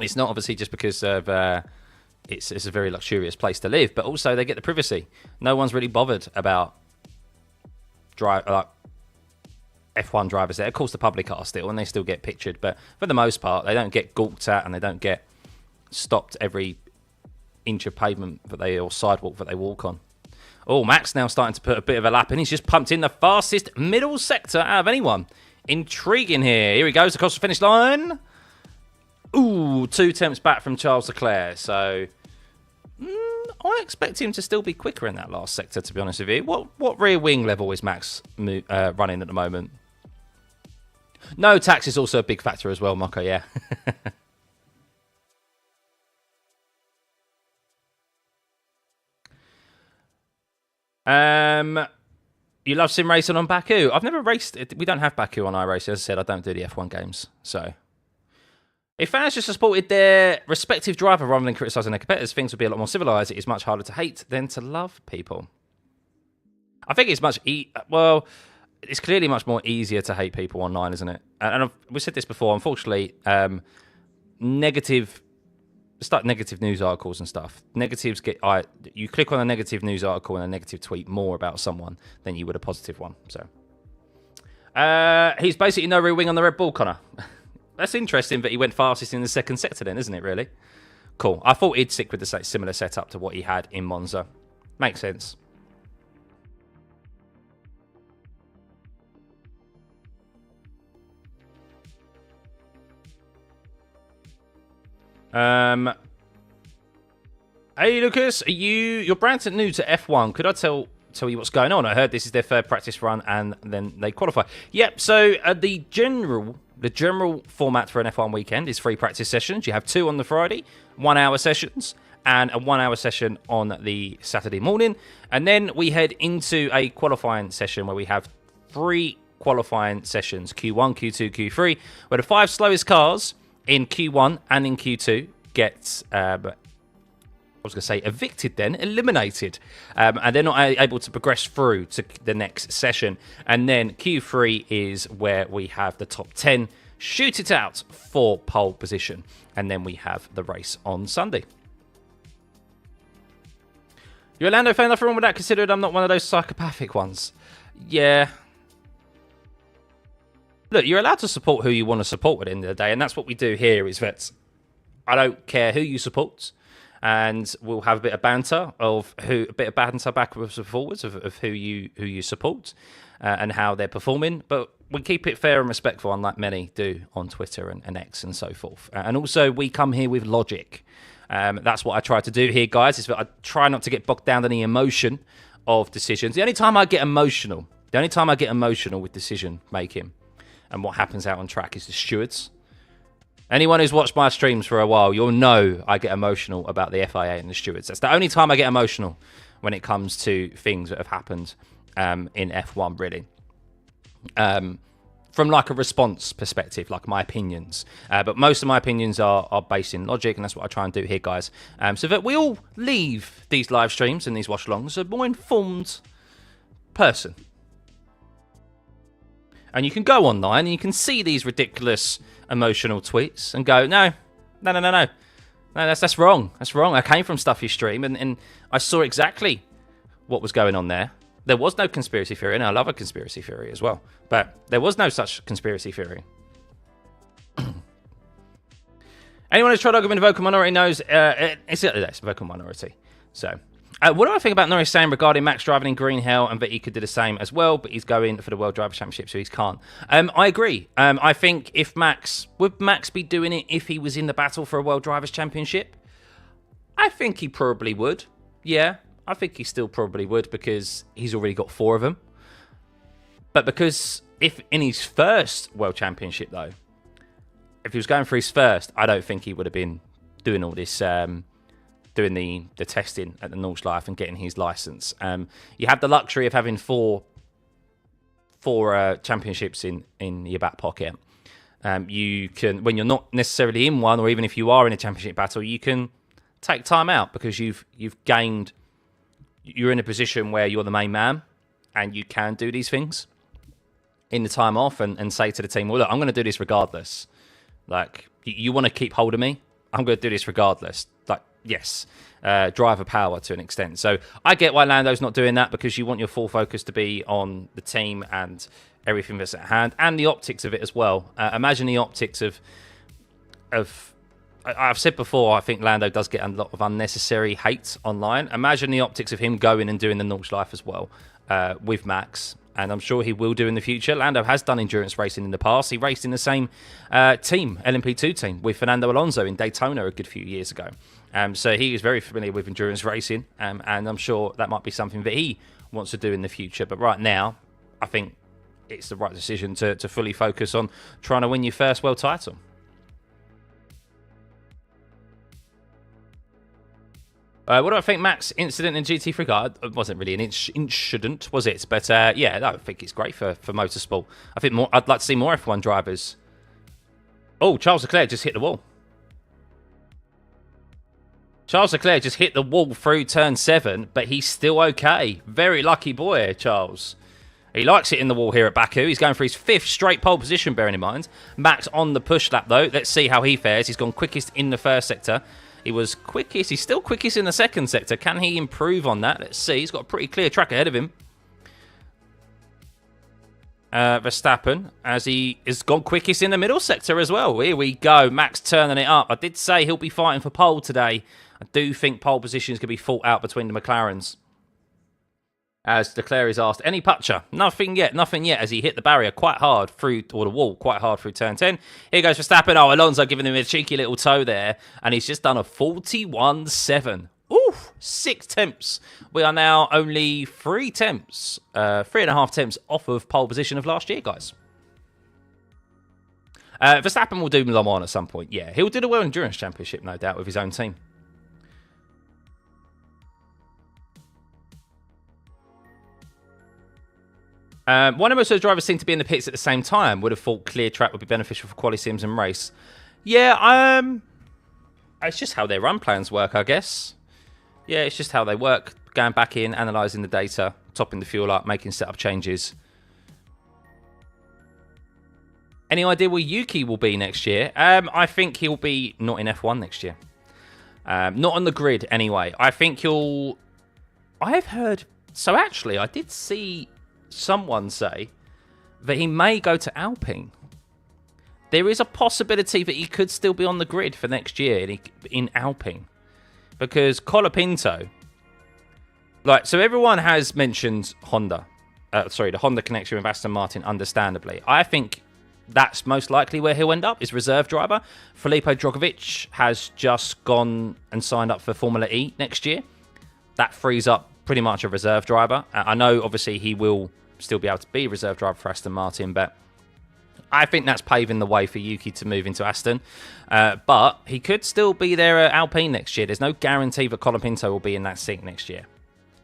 It's not obviously just because of it's a very luxurious place to live, but also they get the privacy. No one's really bothered about F1 drivers there. Of course, the public are still, and they still get pictured, but for the most part, they don't get gawked at, and they don't get stopped every inch of pavement or sidewalk that they walk on. Oh, Max now starting to put a bit of a lap in. He's just pumped in the fastest middle sector out of anyone. Intriguing here. Here he goes across the finish line. Ooh, 2 attempts back from Charles Leclerc. So, I expect him to still be quicker in that last sector, to be honest with you. What rear wing level is Max running at the moment? No, tax is also a big factor as well, Moko, yeah. You love sim racing on Baku? I've never raced. We don't have Baku on iRacing. As I said, I don't do the F1 games. So, if fans just supported their respective driver rather than criticising their competitors, things would be a lot more civilised. It is much harder to hate than to love people. I think it's it's clearly much more easier to hate people online, isn't it? And we said this before. Unfortunately, negative news articles and stuff. Negatives you click on a negative news article and a negative tweet more about someone than you would a positive one. So, he's basically no rear wing on the Red Bull, Connor. That's interesting that he went fastest in the second sector then, isn't it, really? Cool. I thought he'd stick with the similar setup to what he had in Monza. Makes sense. Hey, Lucas, you're brand new to F1. Could I tell you what's going on? I heard this is their third practice run and then they qualify. Yep, so the general format for an F1 weekend is 3 practice sessions. You have 2 on the Friday, 1 hour sessions, and a 1 hour session on the Saturday morning. And then we head into a qualifying session where we have 3 qualifying sessions, Q1, Q2, Q3, where the 5 slowest cars in Q1 and in Q2 get, evicted then, eliminated. And they're not able to progress through to the next session. And then Q3 is where we have the top 10 shoot it out for pole position. And then we have the race on Sunday. You're a Lando fan, nothing wrong with that, considering I'm not one of those psychopathic ones. Yeah. Look, you're allowed to support who you want to support at the end of the day. And that's what we do here, is that I don't care who you support. And we'll have a bit of banter backwards and forwards of who you support and how they're performing. But we keep it fair and respectful, unlike many do on Twitter and X and so forth. And also, we come here with logic. That's what I try to do here, guys, is that I try not to get bogged down in the emotion of decisions. The only time I get emotional The only time I get emotional with decision making and what happens out on track is the stewards. Anyone who's watched my streams for a while, you'll know I get emotional about the FIA and the stewards. That's the only time I get emotional when it comes to things that have happened in F1, really. From like a response perspective, like my opinions. But most of my opinions are based in logic, and that's what I try and do here, guys. So that we all leave these live streams and these watch-alongs a more informed person. And you can go online and you can see these ridiculous emotional tweets and go, no, that's wrong. That's wrong. I came from Stuffey's stream and I saw exactly what was going on there. There was no conspiracy theory, and I love a conspiracy theory as well. But there was no such conspiracy theory. Anyone who's tried arguing with the vocal minority knows it's a vocal minority. So, what do I think about Norris saying regarding Max driving in green hell and that he could do the same as well, but he's going for the World Driver Championship, so he can't? I agree. I think if would Max be doing it if he was in the battle for a World Drivers Championship? I think he probably would. Yeah, I think he still probably would because he's already got 4 of them. But because if in his first World Championship, though, if he was going for his first, I don't think he would have been doing all this, doing the testing at the Nordschleife and getting his license. You have the luxury of having four championships in your back pocket. You can, when you're not necessarily in one, or even if you are in a championship battle, you can take time out because you've gained. You're in a position where you're the main man, and you can do these things in the time off, and say to the team, "Well, look, I'm going to do this regardless. Like, you want to keep hold of me? I'm going to do this regardless." Like, yes, driver power to an extent. So I get why Lando's not doing that, because you want your full focus to be on the team and everything that's at hand, and the optics of it as well. Imagine the optics of I've said before, I think Lando does get a lot of unnecessary hate online. Imagine the optics of him going and doing the Nordschleife as well with Max, and I'm sure he will do in the future. Lando has done endurance racing in the past. He raced in the same team, LMP2 team, with Fernando Alonso in Daytona a good few years ago. So he is very familiar with endurance racing, and I'm sure that might be something that he wants to do in the future. But right now, I think it's the right decision to fully focus on trying to win your first world title. What do I think Max incident in GT3 car? It wasn't really an incident, was it? But yeah, I think it's great for motorsport. I think I'd like to see more F1 drivers. Oh, Charles Leclerc just hit the wall. Charles Leclerc just hit the wall through turn 7, but he's still okay. Very lucky boy, Charles. He likes hitting the wall here at Baku. He's going for his 5th straight pole position, bearing in mind. Max on the push lap, though. Let's see how he fares. He's gone quickest in the first sector. He was quickest. He's still quickest in the second sector. Can he improve on that? Let's see. He's got a pretty clear track ahead of him. Verstappen, as he has gone quickest in the middle sector as well. Here we go. Max turning it up. I did say he'll be fighting for pole today. I do think pole positions could be fought out between the McLarens. As Leclerc is asked, any puncture? Nothing yet, as he hit the barrier quite hard through, or the wall quite hard through turn 10. Here goes Verstappen. Oh, Alonso giving him a cheeky little toe there, and he's just done a 41.7. Ooh, 6 tenths. We are now only 3 tenths, 3.5 tenths off of pole position of last year, guys. Verstappen will do Le Mans at some point. Yeah, he'll do the World Endurance Championship, no doubt, with his own team. One of most of the drivers seem to be in the pits at the same time. Would have thought clear track would be beneficial for quali sims and race. Yeah, it's just how their run plans work, I guess. Yeah, it's just how they work. Going back in, analysing the data, topping the fuel up, making setup changes. Any idea where Yuki will be next year? I think he'll be not in F1 next year. Not on the grid, anyway. I think he'll... I've heard... So actually, I did see... someone say that he may go to Alpine. There is a possibility that he could still be on the grid for next year in Alpine. Because Colapinto... so everyone has mentioned Honda. The Honda connection with Aston Martin, understandably. I think that's most likely where he'll end up, is reserve driver. Felipe Drogovic has just gone and signed up for Formula E next year. That frees up pretty much a reserve driver. I know, obviously, he will still be able to be reserve driver for Aston Martin, but I think that's paving the way for Yuki to move into Aston. But he could still be there at Alpine next year. There's no guarantee that Colin Pinto will be in that seat next year.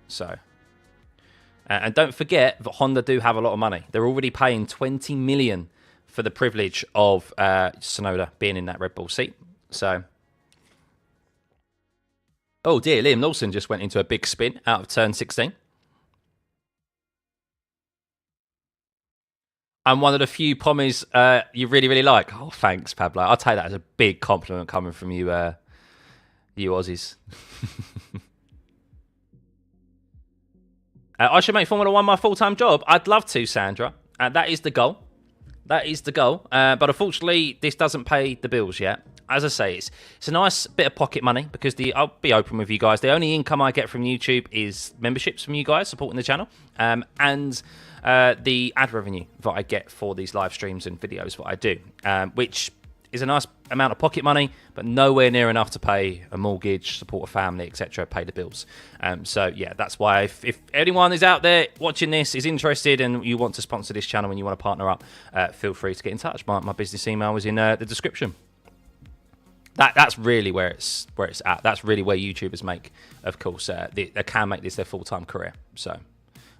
So, and don't forget that Honda do have a lot of money. They're already paying 20 million for the privilege of Tsunoda being in that Red Bull seat. So, oh dear, Liam Lawson just went into a big spin out of turn 16. I'm one of the few pommies you really, really like. Oh, thanks, Pablo. I'll take that as a big compliment coming from you, you Aussies. I should make Formula 1 my full-time job. I'd love to, Sandra. That is the goal. That is the goal. But unfortunately, this doesn't pay the bills yet. As I say, it's a nice bit of pocket money because I'll be open with you guys. The only income I get from YouTube is memberships from you guys supporting the channel, and the ad revenue that I get for these live streams and videos that I do, which is a nice amount of pocket money, but nowhere near enough to pay a mortgage, support a family, etc., pay the bills. So yeah, that's why if anyone is out there watching this, is interested, and you want to sponsor this channel and you want to partner up, feel free to get in touch. My business email is in the description. That's really where it's at. That's really where YouTubers make, of course, they can make this their full-time career. So,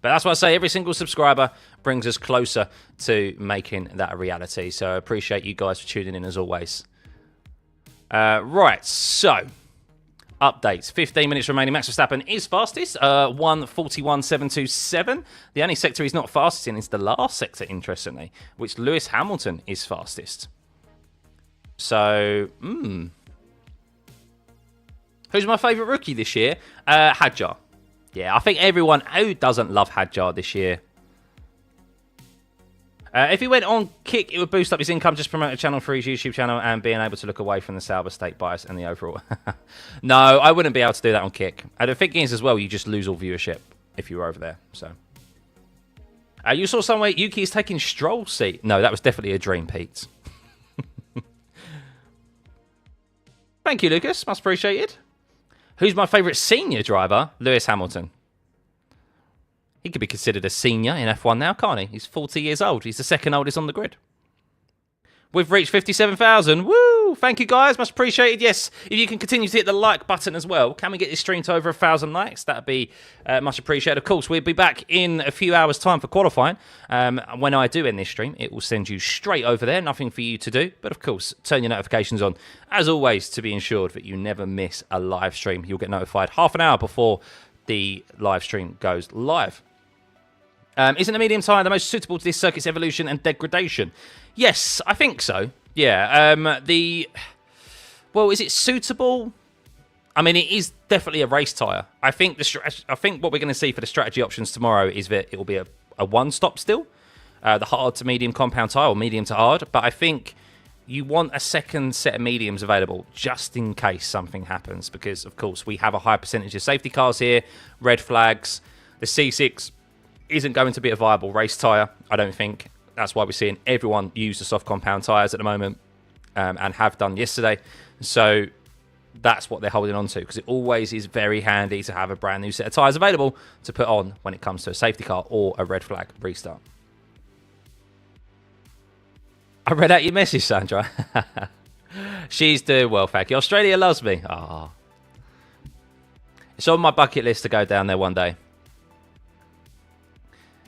but that's why I say every single subscriber brings us closer to making that a reality. So I appreciate you guys for tuning in as always. Right, so updates. 15 minutes remaining. Max Verstappen is fastest. 1:41.727. The only sector he's not fastest in is the last sector, interestingly, which Lewis Hamilton is fastest. So, who's my favourite rookie this year? Hadjar. Yeah, I think everyone who doesn't love Hadjar this year. If he went on Kick, it would boost up his income, just promote a channel for his YouTube channel and being able to look away from the Sauber state bias and the overall. No, I wouldn't be able to do that on Kick. And the thing is as well, you just lose all viewership if you were over there. So, you saw somewhere Yuki is taking Stroll's seat. No, that was definitely a dream, Pete. Thank you, Lucas. Much appreciated. Who's my favourite senior driver? Lewis Hamilton. He could be considered a senior in F1 now, can't he? He's 40 years old. He's the second oldest on the grid. We've reached 57,000. Woo! Thank you, guys. Much appreciated. Yes, if you can continue to hit the like button as well. Can we get this stream to over 1,000 likes? That'd be much appreciated. Of course, we'll be back in a few hours' time for qualifying. When I do end this stream, it will send you straight over there. Nothing for you to do. But, of course, turn your notifications on, as always, to be ensured that you never miss a live stream. You'll get notified half an hour before the live stream goes live. Isn't the medium tyre the most suitable to this circuit's evolution and degradation? Yes, I think so. Yeah. Well, is it suitable? I mean, it is definitely a race tyre. I think what we're going to see for the strategy options tomorrow is that it will be a one-stop still, the hard to medium compound tyre or medium to hard. But I think you want a second set of mediums available just in case something happens, because of course we have a high percentage of safety cars here, red flags. The C6 isn't going to be a viable race tyre, I don't think. That's why we're seeing everyone use the soft compound tyres at the moment, and have done yesterday. So that's what they're holding on to, because it always is very handy to have a brand new set of tyres available to put on when it comes to a safety car or a red flag restart. I read out your message, Sandra. She's doing well, thank you. Australia loves me. Oh. It's on my bucket list to go down there one day.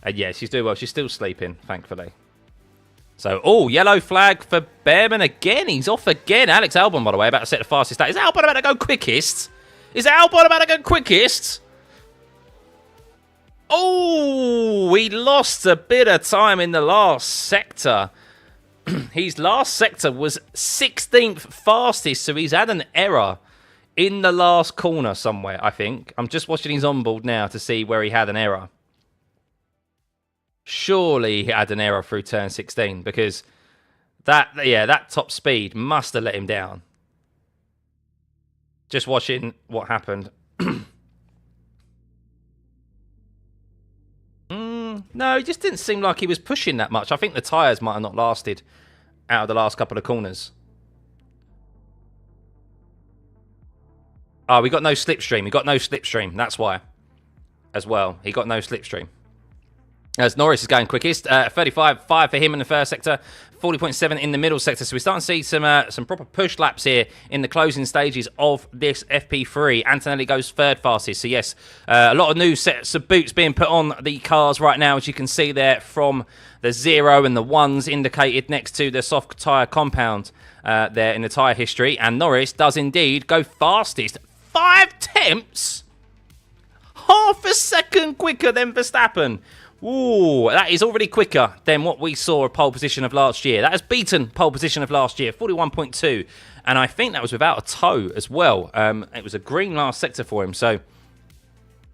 And yeah, she's doing well. She's still sleeping, thankfully. So, oh, yellow flag for Behrman again. He's off again. Alex Albon, by the way, about to set the fastest stat. Is Albon about to go quickest? Is Albon about to go quickest? Oh, he lost a bit of time in the last sector. His last sector was 16th fastest, so he's had an error in the last corner somewhere, I think. I'm just watching his onboard now to see where he had an error. Surely he had an error through turn 16, because that top speed must have let him down. Just watching what happened. No, it just didn't seem like he was pushing that much. I think the tyres might have not lasted out of the last couple of corners. Oh, we got no slipstream. He got no slipstream. That's why. As well. He got no slipstream. As Norris is going quickest, 35.5 for him in the first sector, 40.7 in the middle sector. So we're starting to see some proper push laps here in the closing stages of this FP3. Antonelli goes third fastest. So yes, a lot of new sets of boots being put on the cars right now, as you can see there from the 0 and the 1s indicated next to the soft tyre compound there in the tyre history. And Norris does indeed go fastest. 5 tenths? Half a second quicker than Verstappen. Ooh, that is already quicker than what we saw of pole position of last year. That has beaten pole position of last year, 41.2. And I think that was without a toe as well. It was a green last sector for him. So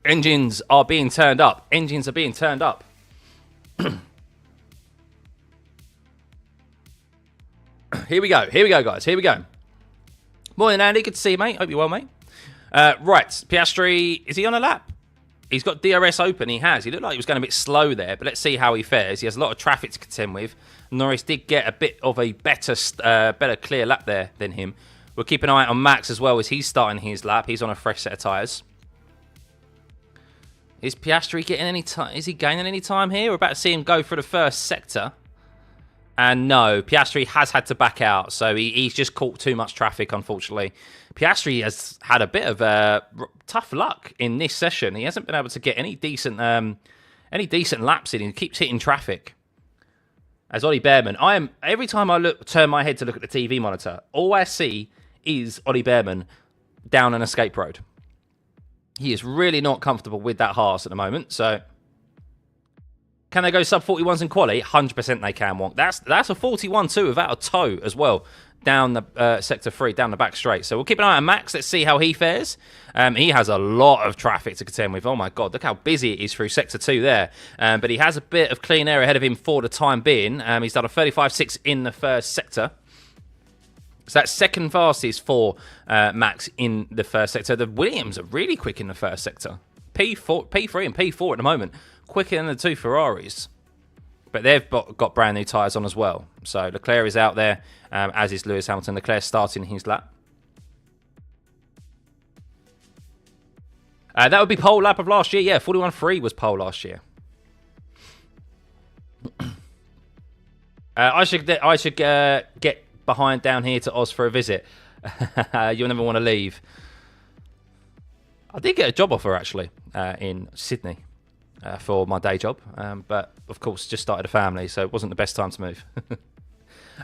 engines are being turned up. Engines are being turned up. Here we go. Here we go, guys. Here we go. Morning, Andy. Good to see you, mate. Hope you're well, mate. Right. Piastri, is he on a lap? He's got DRS open. He has. He looked like he was going a bit slow there, but let's see how he fares. He has a lot of traffic to contend with. Norris did get a bit of a better clear lap there than him. We'll keep an eye on Max as well as he's starting his lap. He's on a fresh set of tyres. Is Piastri getting any time? Is he gaining any time here? We're about to see him go for the first sector. And no, Piastri has had to back out, so he's just caught too much traffic, unfortunately. Piastri has had a bit of tough luck in this session. He hasn't been able to get any decent laps in. He keeps hitting traffic. As Ollie Behrman, every time I turn my head to look at the TV monitor, all I see is Ollie Behrman down an escape road. He is really not comfortable with that Haas at the moment, so... Can they go sub-41s in quali? 100% they can, Wonk. That's a 41-2 without a toe as well, down the sector 3, down the back straight. So we'll keep an eye on Max. Let's see how he fares. He has a lot of traffic to contend with. Oh, my God. Look how busy it is through sector 2 there. But he has a bit of clean air ahead of him for the time being. He's done a 35.6 in the first sector. So that's second fastest for Max in the first sector. The Williams are really quick in the first sector. P3 and P4 at the moment. Quicker than the two Ferraris. But they've got brand new tyres on as well. So Leclerc is out there, as is Lewis Hamilton. Leclerc starting his lap. That would be pole lap of last year. Yeah, 41.3 was pole last year. I should get behind down here to Oz for a visit. You'll never want to leave. I did get a job offer, actually, in Sydney. For my day job, but of course just started a family, so it wasn't the best time to move.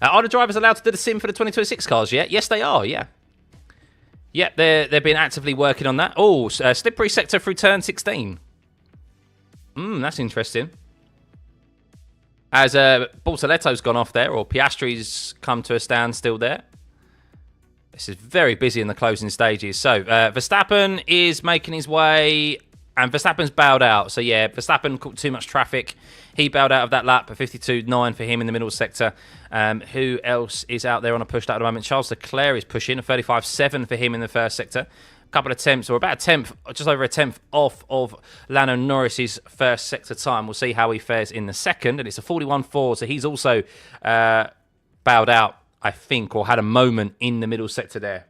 Are the drivers allowed to do the sim for the 2026 cars yet? Yes, they are, yeah. Yeah, they've been actively working on that. Oh, slippery sector through turn 16. That's interesting. As Bortoletto's gone off there, or Piastri's come to a standstill there. This is very busy in the closing stages. So, Verstappen is making his way... And Verstappen's bowed out. So, yeah, Verstappen caught too much traffic. He bowed out of that lap at 52.9 for him in the middle sector. Who else is out there on a push lap at the moment? Charles Leclerc is pushing. A 35.7 for him in the first sector. A couple of tenths, or about a tenth, just over a tenth off of Lando Norris's first sector time. We'll see how he fares in the second. And it's a 41.4, so he's also bowed out, I think, or had a moment in the middle sector there.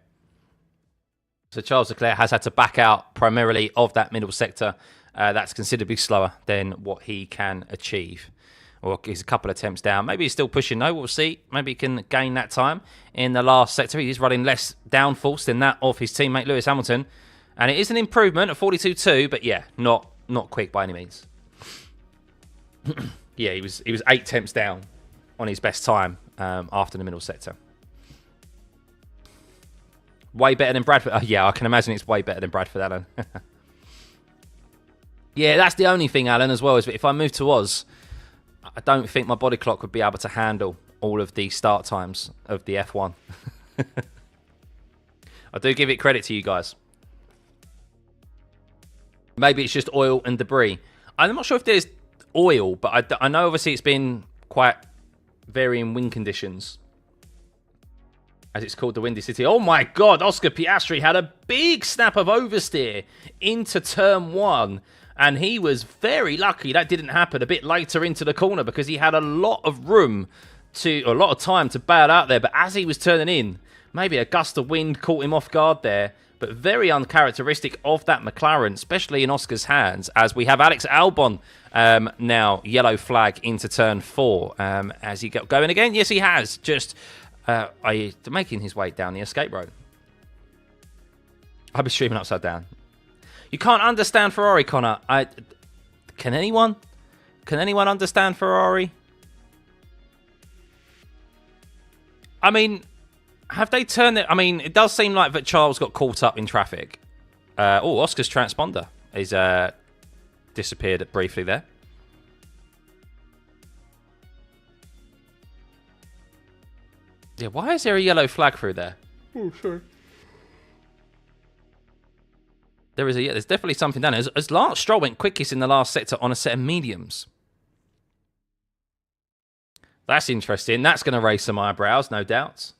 So Charles Leclerc has had to back out primarily of that middle sector. That's considerably slower than what he can achieve. Or he's a couple of attempts down. Maybe he's still pushing, though. We'll see. Maybe he can gain that time in the last sector. He's running less downforce than that of his teammate Lewis Hamilton. And it is an improvement of 42.2, but yeah, not quick by any means. Yeah, he was 8 tenths down on his best time after the middle sector. Way better than Bradford. Yeah, I can imagine it's way better than Bradford, Alan. Yeah, that's the only thing, Alan, as well, is that if I move to Oz, I don't think my body clock would be able to handle all of the start times of the F1. I do give it credit to you guys. Maybe it's just oil and debris. I'm not sure if there's oil, but I know obviously it's been quite varying wind conditions. As it's called the Windy City. Oh my God, Oscar Piastri had a big snap of oversteer into turn 1. And he was very lucky that didn't happen a bit later into the corner because he had a lot of time to bail out there. But as he was turning in, maybe a gust of wind caught him off guard there. but very uncharacteristic of that McLaren, especially in Oscar's hands, as we have Alex Albon now yellow flag into turn 4. Has he got going again? Yes, he has. Just making his way down the escape road. I'll be streaming upside down. You can't understand Ferrari, Connor. Can anyone? Can anyone understand Ferrari? I mean, have they turned it? I mean, it does seem like that Charles got caught up in traffic. Oscar's transponder is disappeared briefly there. Yeah, why is there a yellow flag through there? Oh, sorry. There's definitely something down there. As Lance Stroll went quickest in the last sector on a set of mediums. That's interesting. That's going to raise some eyebrows, no doubt.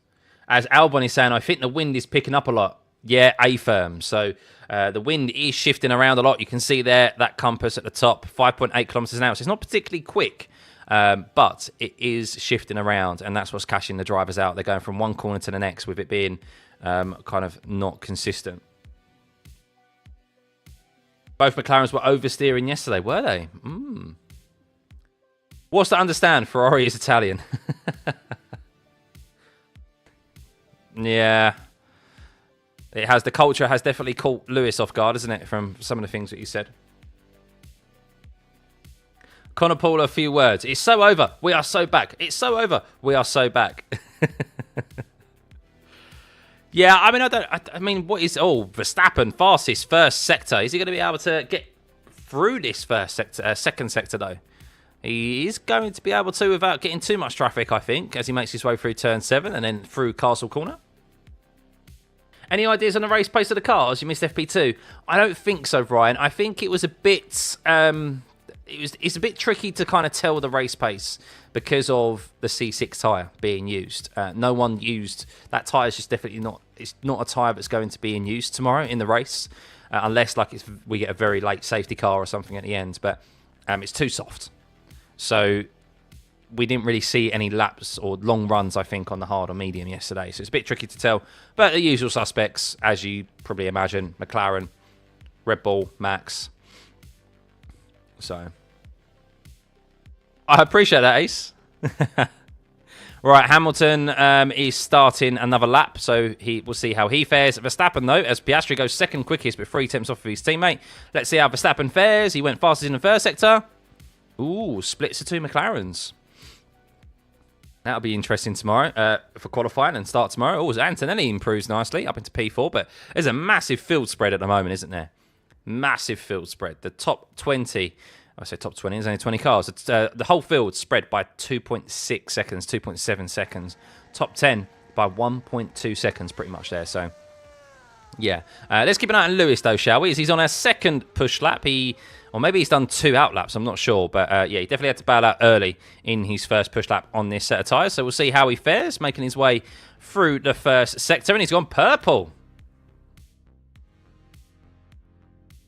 As Albon is saying, I think the wind is picking up a lot. Yeah, A-firm. So the wind is shifting around a lot. You can see there, that compass at the top, 5.8 kilometers an hour. So it's not particularly quick, but it is shifting around, and that's what's cashing the drivers out. They're going from one corner to the next with it being kind of not consistent. Both McLarens were oversteering yesterday, were they? What's to understand? Ferrari is Italian. Yeah. It has. The culture has definitely caught Lewis off guard, isn't it? From some of the things that you said. Connor Paul, a few words. It's so over. We are so back. It's so over. We are so back. Yeah, I mean, I mean, what is... Oh, Verstappen, fastest first sector. Is he going to be able to get through this first sector, second sector, though? He is going to be able to without getting too much traffic, I think, as he makes his way through turn 7 and then through Castle Corner. Any ideas on the race pace of the cars? You missed FP2. I don't think so, Brian. I think it was a bit... It's a bit tricky to kind of tell the race pace because of the C6 tyre being used. No one used... That tyre is just definitely not... It's not a tyre that's going to be in use tomorrow in the race, unless like we get a very late safety car or something at the end. But it's too soft. So we didn't really see any laps or long runs, I think, on the hard or medium yesterday. So it's a bit tricky to tell. But the usual suspects, as you probably imagine, McLaren, Red Bull, Max. So I appreciate that, Ace. Right, Hamilton is starting another lap, so we'll see how he fares. Verstappen, though, as Piastri goes second quickest, but 3 tenths off of his teammate. Let's see how Verstappen fares. He went fastest in the first sector. Ooh, splits the 2 McLarens. That'll be interesting tomorrow for qualifying and start tomorrow. Oh, Antonelli improves nicely up into P4, but there's a massive field spread at the moment, isn't there? Massive field spread. The top 20... I say top 20, there's only 20 cars. It's, the whole field spread by 2.6 seconds, 2.7 seconds. Top 10 by 1.2 seconds, pretty much there. So, yeah. Let's keep an eye on Lewis, though, shall we? As he's on a second push lap. Or maybe he's done 2 out laps, I'm not sure. But, yeah, he definitely had to bail out early in his first push lap on this set of tyres. So we'll see how he fares, making his way through the first sector. And he's gone purple.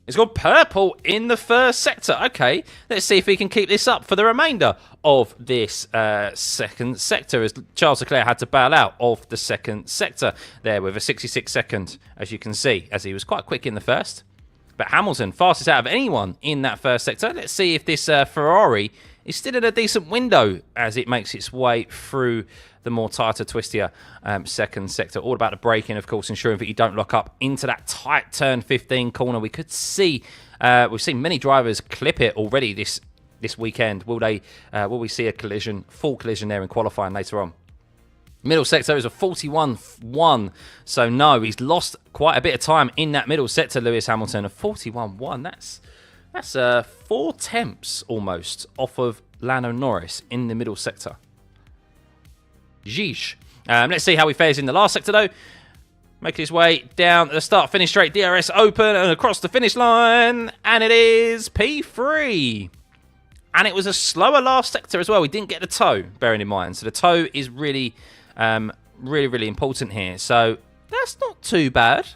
It's gone purple in the first sector. Okay, let's see if we can keep this up for the remainder of this second sector, as Charles Leclerc had to bail out of the second sector there with a 66 second, as you can see, as he was quite quick in the first. But Hamilton, fastest out of anyone in that first sector. Let's see if this Ferrari is still in a decent window as it makes its way through the more tighter, twistier second sector. All about the braking, of course, ensuring that you don't lock up into that tight turn 15 corner. We could see, we've seen many drivers clip it already this weekend. Will we see a collision, full collision there in qualifying later on? Middle sector is a 41.1, so no, he's lost quite a bit of time in that middle sector, Lewis Hamilton. A 41.1, that's 4 tenths almost off of Lando Norris in the middle sector. Jeesh. Let's see how he fares in the last sector, though. Making his way down the start-finish straight, DRS open and across the finish line, and it is P3. And it was a slower last sector as well. We didn't get the toe, bearing in mind. So the toe is really, really important here. So that's not too bad.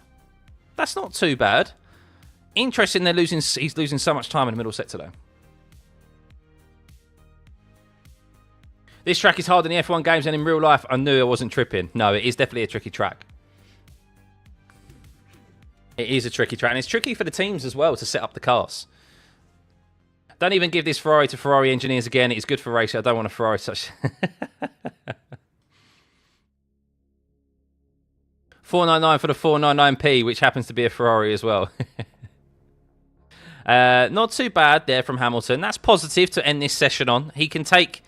That's not too bad. Interesting, he's losing so much time in the middle sector, though. This track is hard in the F1 games, and in real life, I knew I wasn't tripping. No, it is definitely a tricky track. It is a tricky track, and it's tricky for the teams as well to set up the cars. Don't even give this Ferrari to Ferrari engineers again. It's good for racing. I don't want a Ferrari such... 499 for the 499p, which happens to be a Ferrari as well. Not too bad there from Hamilton. That's positive to end this session on. He can take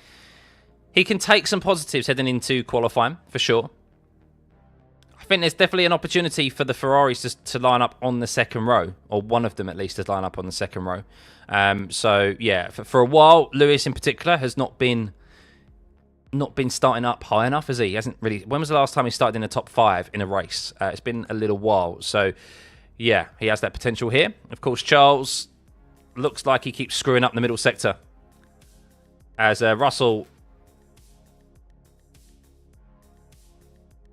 some positives heading into qualifying, for sure. I think there's definitely an opportunity for the Ferraris to line up on the second row, or one of them at least to line up on the second row. So yeah, for a while, Lewis in particular has not been starting up high enough, has he? He hasn't really. When was the last time he started in the top 5 in a race? It's been a little while. So yeah, he has that potential here. Of course, Charles looks like he keeps screwing up in the middle sector as Russell.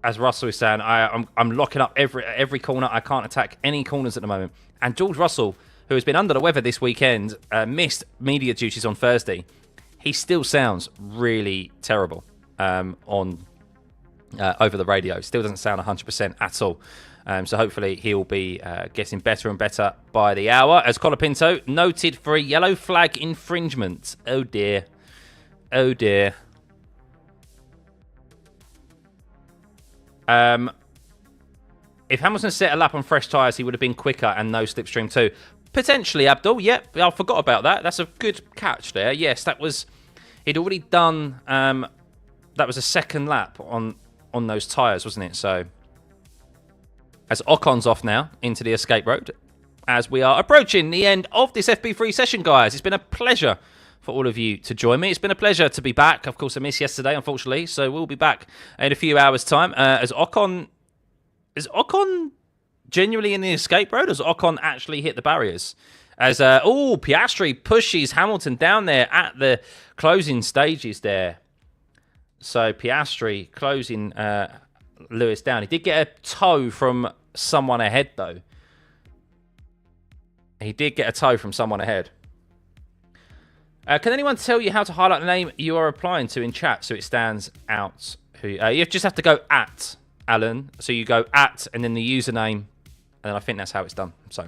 As Russell is saying, I'm locking up every corner. I can't attack any corners at the moment. And George Russell, who has been under the weather this weekend, missed media duties on Thursday. He still sounds really terrible over the radio. Still doesn't sound 100% at all. So hopefully he'll be getting better and better by the hour. As Colapinto noted for a yellow flag infringement. Oh dear. Oh dear. If Hamilton set a lap on fresh tyres, he would have been quicker and no slipstream too. Potentially, Abdul. Yep, I forgot about that. That's a good catch there. Yes, that was... He'd already done... that was a second lap on those tyres, wasn't it? So, as Ocon's off now into the escape road, as we are approaching the end of this FP3 session, guys. It's been a pleasure for all of you to join me. It's been a pleasure to be back. Of course, I missed yesterday, unfortunately, so we'll be back in a few hours' time. As Ocon... Is Ocon genuinely in the escape road, or does Ocon actually hit the barriers? As, Piastri pushes Hamilton down there at the closing stages there. So, Piastri closing Lewis down. He did get a tow from someone ahead, though. He did get a tow from someone ahead. Can anyone tell you how to highlight the name you are applying to in chat so it stands out? You just have to go at, Alan. So you go at and then the username, and I think that's how it's done. So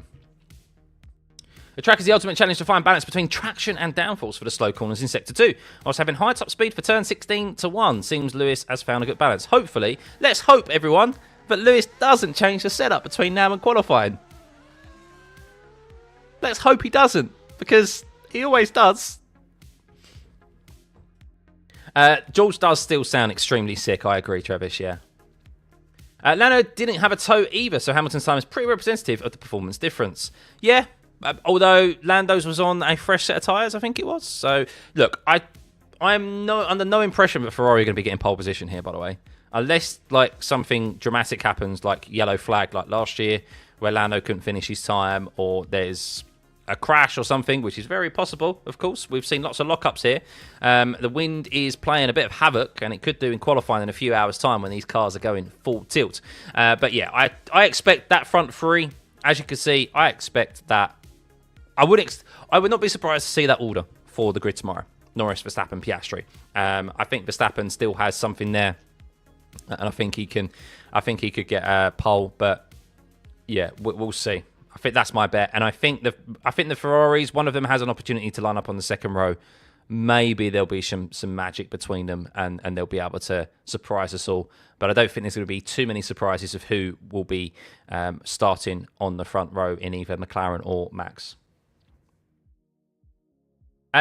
the track is the ultimate challenge to find balance between traction and downforce for the slow corners in Sector 2. Whilst having high top speed for turn 16 to 1, seems Lewis has found a good balance. Hopefully, let's hope, everyone, that Lewis doesn't change the setup between now and qualifying. Let's hope he doesn't, because he always does. George does still sound extremely sick, I agree, Travis, yeah. Lando didn't have a tow either, so Hamilton's time is pretty representative of the performance difference. Yeah, although Lando's was on a fresh set of tyres, I think it was. So, look, I'm under no impression that Ferrari are going to be getting pole position here, by the way. Unless, like, something dramatic happens, like yellow flag, like last year, where Lando couldn't finish his time, or there's a crash or something, which is very possible, of course. We've seen lots of lockups here. The wind is playing a bit of havoc, and it could do in qualifying in a few hours' time when these cars are going full tilt. But yeah, I expect that front three. As you can see, I expect that. I would not be surprised to see that order for the grid tomorrow. Norris, Verstappen, Piastri. I think Verstappen still has something there, and I think he could get a pole. But yeah, we'll see. I think that's my bet, and I think the Ferraris, one of them has an opportunity to line up on the second row. Maybe there'll be some magic between them, and they'll be able to surprise us all. But I don't think there's going to be too many surprises of who will be starting on the front row in either McLaren or Max.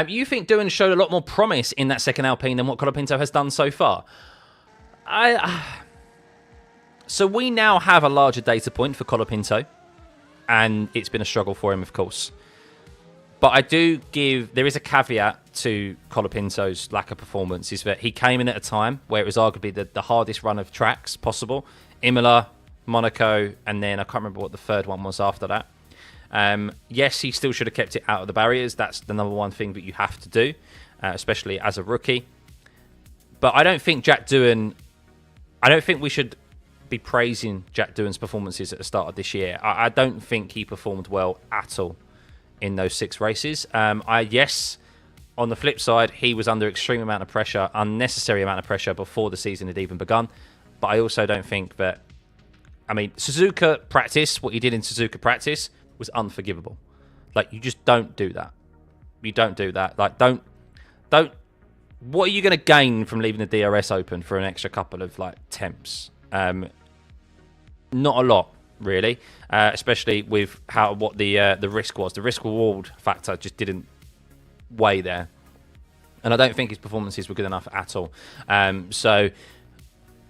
You think Doohan showed a lot more promise in that second Alpine than what Colapinto has done so far? So we now have a larger data point for Colapinto. And it's been a struggle for him, of course. But there is a caveat to Colapinto's lack of performance, is that he came in at a time where it was arguably the hardest run of tracks possible. Imola, Monaco, and then I can't remember what the third one was after that. Yes, he still should have kept it out of the barriers. That's the number one thing that you have to do, especially as a rookie. But I don't think we should be praising Jack Doohan's performances at the start of this year. I don't think he performed well at all in those 6 races. Yes, on the flip side, he was under extreme amount of pressure, unnecessary amount of pressure before the season had even begun. But I also don't think that I mean, Suzuka practice, what he did in Suzuka practice was unforgivable. Like, you just don't do that. You don't do that. Like, don't. What are you going to gain from leaving the DRS open for an extra couple of, like, temps? Not a lot, really. Especially with what the risk was. The risk-reward factor just didn't weigh there. And I don't think his performances were good enough at all. So,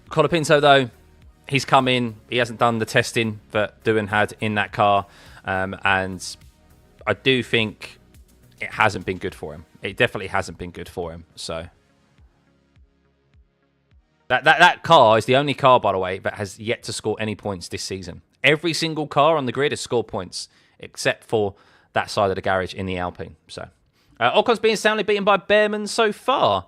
Colapinto, though, he's come in. He hasn't done the testing that Doohan had in that car. And I do think it hasn't been good for him. It definitely hasn't been good for him. So that car is the only car, by the way, that has yet to score any points this season. Every single car on the grid has scored points, except for that side of the garage in the Alpine. So Ocon's being soundly beaten by Behrman so far.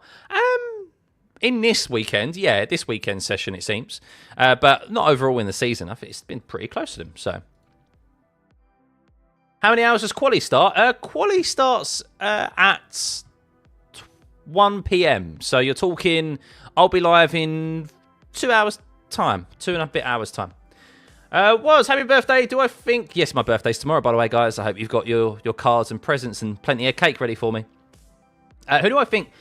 In this weekend, yeah, this weekend session, it seems. But not overall in the season. I think it's been pretty close to them. So, how many hours does Quali start? Quali starts at 1 p.m. So you're talking, I'll be live in 2 hours' time. 2.5 hours' time. Happy birthday, do I think? Yes, my birthday's tomorrow, by the way, guys. I hope you've got your cards and presents and plenty of cake ready for me. Who do I think?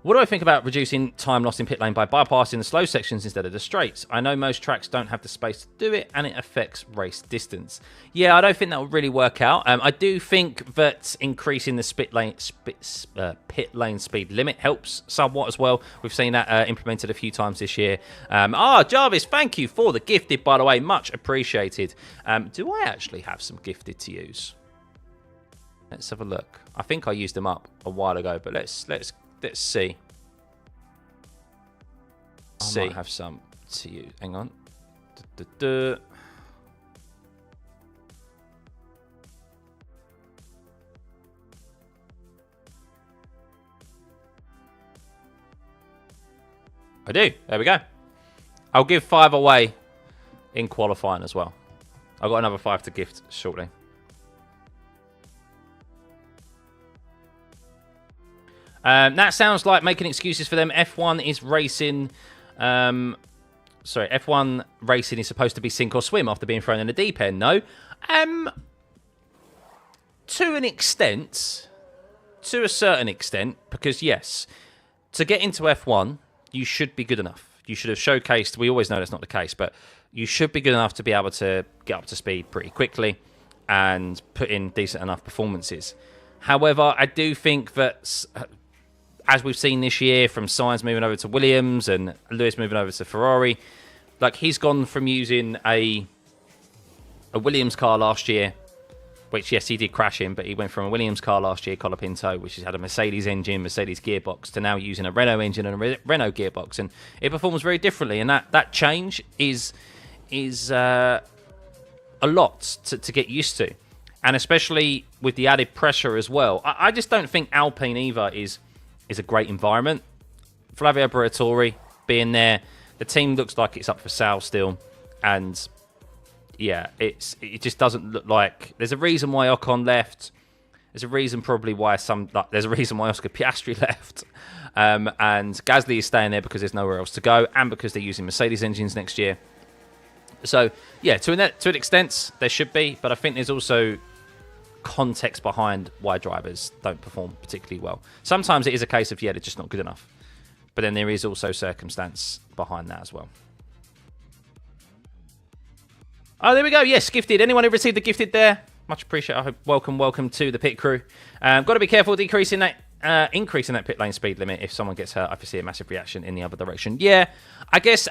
What do I think about reducing time lost in pit lane by bypassing the slow sections instead of the straights? I know most tracks don't have the space to do it, and it affects race distance. Yeah, I don't think that will really work out. I do think that increasing the pit lane speed limit helps somewhat as well. We've seen that implemented a few times this year. Jarvis, thank you for the gifted, by the way. Much appreciated. Do I actually have some gifted to use? Let's have a look. I think I used them up a while ago, but let's see. I might have some to you. Hang on. I do. There we go. I'll give 5 away in qualifying as well. I've got another 5 to gift shortly. That sounds like making excuses for them. F1 is racing. F1 racing is supposed to be sink or swim after being thrown in the deep end. No, to an extent, to a certain extent, because yes, to get into F1, you should be good enough. You should have showcased. We always know that's not the case, but you should be good enough to be able to get up to speed pretty quickly and put in decent enough performances. However, I do think that, as we've seen this year, from Sainz moving over to Williams and Lewis moving over to Ferrari, like, he's gone from using a Williams car last year, which, yes, he did crash in, but he went from a Williams car last year, Colapinto, which has had a Mercedes engine, Mercedes gearbox, to now using a Renault engine and a Renault gearbox, and it performs very differently. And that change is a lot to get used to, and especially with the added pressure as well. I just don't think Alpine either is a great environment. Flavio Briatore being there, the team looks like it's up for sale still, and yeah, it just doesn't look like. There's a reason why Ocon left. There's a reason probably why there's a reason why Oscar Piastri left, and Gasly is staying there because there's nowhere else to go, and because they're using Mercedes engines next year. So yeah, to an extent there should be, but I think there's also context behind why drivers don't perform particularly well. Sometimes it is a case of, yeah, they're just not good enough. But then there is also circumstance behind that as well. Oh, there we go. Yes, gifted. Anyone who received the gifted there? Much appreciated. I hope welcome to the pit crew. Got to be careful increasing that pit lane speed limit. If someone gets hurt, I foresee a massive reaction in the other direction. Yeah, I guess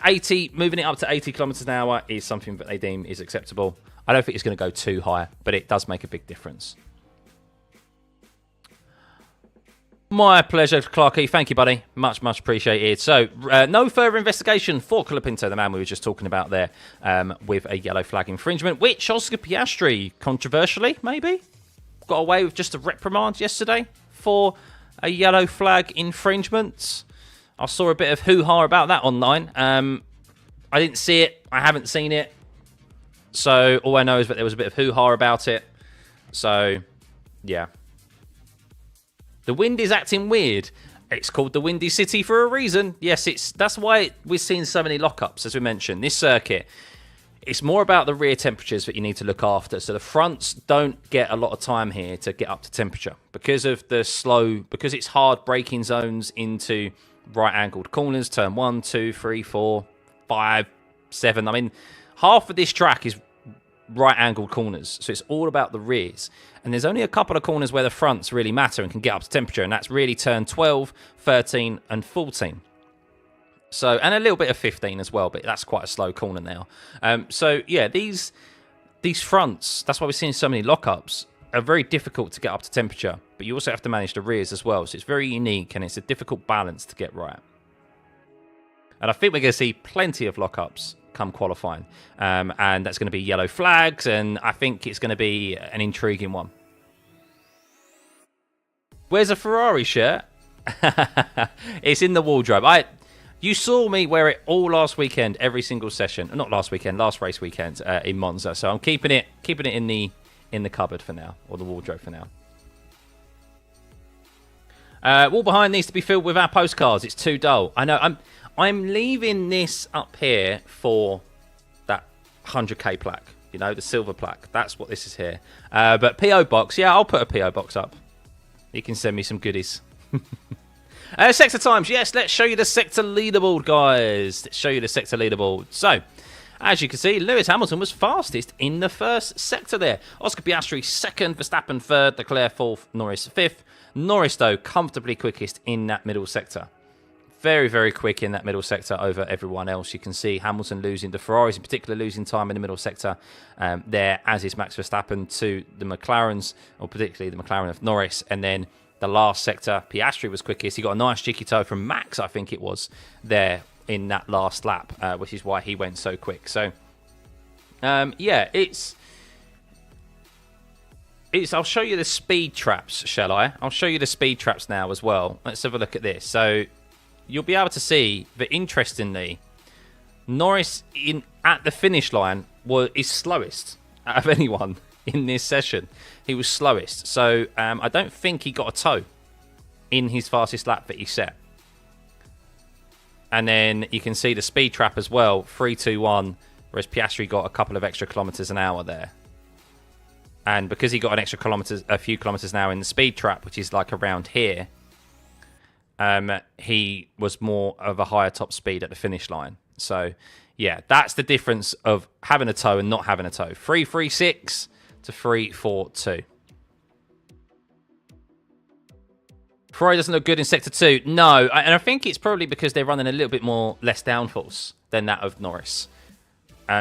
moving it up to 80 kilometers an hour is something that they deem is acceptable. I don't think it's going to go too high, but it does make a big difference. My pleasure, Clarky. Thank you, buddy. Much appreciated. So, no further investigation for Colapinto, the man we were just talking about there, with a yellow flag infringement, which Oscar Piastri, controversially, maybe, got away with just a reprimand yesterday for a yellow flag infringement. I saw a bit of hoo-ha about that online. I didn't see it. I haven't seen it. So, all I know is that there was a bit of hoo-ha about it. So, yeah. The wind is acting weird. It's called the Windy City for a reason. Yes, that's why we're seeing so many lockups, as we mentioned. This circuit, It's more about the rear temperatures that you need to look after. So the fronts don't get a lot of time here to get up to temperature because of the because it's hard braking zones into right angled corners, turn 1, 2, 3, 4, 5, 7. I mean, half of this track is right angled corners. So it's all about the rears. And there's only a couple of corners where the fronts really matter and can get up to temperature. And that's really turn 12, 13 and 14. So, and a little bit of 15 as well, but that's quite a slow corner now. So, yeah, these fronts, that's why we're seeing so many lockups, are very difficult to get up to temperature. But you also have to manage the rears as well. So it's very unique, and it's a difficult balance to get right. And I think we're going to see plenty of lockups come qualifying. And that's going to be yellow flags, and I think it's going to be an intriguing one. Where's a Ferrari shirt? It's in the wardrobe. You saw me wear it all last weekend, every single session. Not last weekend, last race weekend in Monza. So I'm keeping it in the cupboard for now, or the wardrobe for now. Wall behind needs to be filled with our postcards. It's too dull. I know. I'm leaving this up here for that 100k plaque. You know, the silver plaque. That's what this is here. But PO box, yeah, I'll put a PO box up. You can send me some goodies. Sector times, yes, let's show you the sector leaderboard, guys. Let's show you the sector leaderboard. So, as you can see, Lewis Hamilton was fastest in the first sector there. Oscar Piastri second, Verstappen third, Leclerc fourth, Norris fifth. Norris, though, comfortably quickest in that middle sector. Very, very quick in that middle sector over everyone else. You can see Hamilton losing, the Ferraris in particular losing time in the middle sector there, as is Max Verstappen to the McLarens, or particularly the McLaren of Norris, and then the last sector, Piastri was quickest. He got a nice cheeky toe from Max, I think it was, there in that last lap, which is why he went so quick. So, yeah, it's... I'll show you the speed traps, shall I? I'll show you the speed traps now as well. Let's have a look at this. So, you'll be able to see that, interestingly, Norris at the finish line is slowest out of anyone in this session. He was slowest. So I don't think he got a toe in his fastest lap that he set. And then you can see the speed trap as well, 3-2-1, whereas Piastri got a couple of extra kilometers an hour there. And because he got a few kilometers an hour in the speed trap, which is like around here, he was more of a higher top speed at the finish line. So, yeah, that's the difference of having a toe and not having a toe. 3-3-6 to 3-4-2. Ferrari doesn't look good in Sector 2. No, and I think it's probably because they're running a little bit less downforce than that of Norris.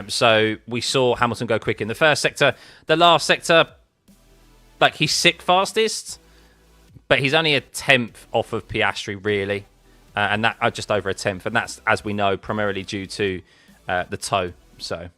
So we saw Hamilton go quick in the first sector. The last sector, like, he's sixth fastest, but he's only a tenth off of Piastri, really. And that just over a tenth. And that's, as we know, primarily due to the toe. So,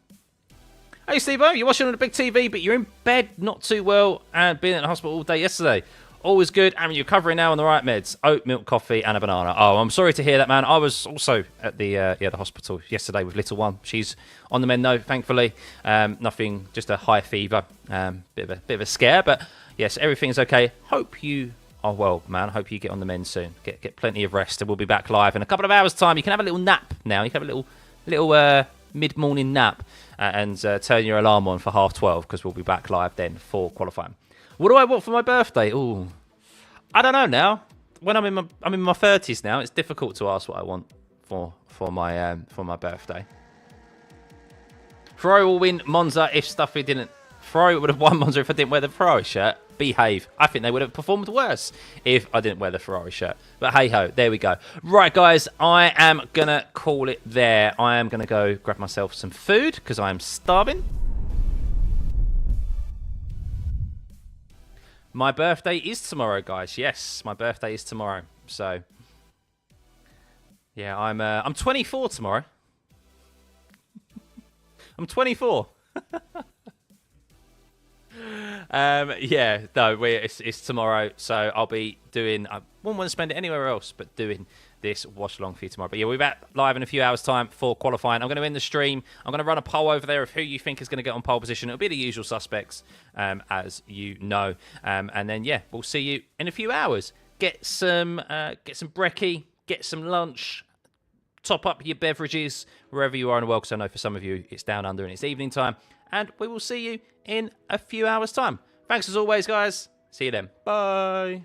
hey, Steve-O, you're watching on a big TV, but you're in bed not too well and been at the hospital all day yesterday. Always good, and you're recovering now on the right meds. Oat milk, coffee, and a banana. Oh, I'm sorry to hear that, man. I was also at the hospital yesterday with little one. She's on the mend, though, thankfully. Nothing, just a high fever. Bit of a scare, but yes, everything's okay. Hope you are well, man. Hope you get on the mend soon. Get plenty of rest, and we'll be back live in a couple of hours' time. You can have a little nap now. You can have a little mid-morning nap and turn your alarm on for 12:30 because we'll be back live then for qualifying. What do I want for my birthday? Ooh, I don't know now. When I'm in my 30s now, it's difficult to ask what I want for my birthday. Ferrari will win Monza if Stuffeyy didn't. Ferrari would have won Monza if I didn't wear the Ferrari shirt. Behave. I think they would have performed worse if I didn't wear the Ferrari shirt. But hey ho, there we go. Right, guys, I am gonna call it there. I am gonna go grab myself some food because I am starving. My birthday is tomorrow, guys. Yes, my birthday is tomorrow. So, yeah, I'm 24 tomorrow. I'm 24. Yeah, no, it's tomorrow. So I'll be doing. I wouldn't want to spend it anywhere else, but doing this watch along for you tomorrow. But yeah, we'll be back live in a few hours' time for qualifying. I'm going to end the stream. I'm going to run a poll over there of who you think is going to get on pole position. It'll be the usual suspects, as you know. And then yeah, we'll see you in a few hours. Get some brekkie, get some lunch, top up your beverages wherever you are in the world, because I know for some of you it's down under and it's evening time. And we will see you in a few hours' time. Thanks as always, guys. See you then. Bye.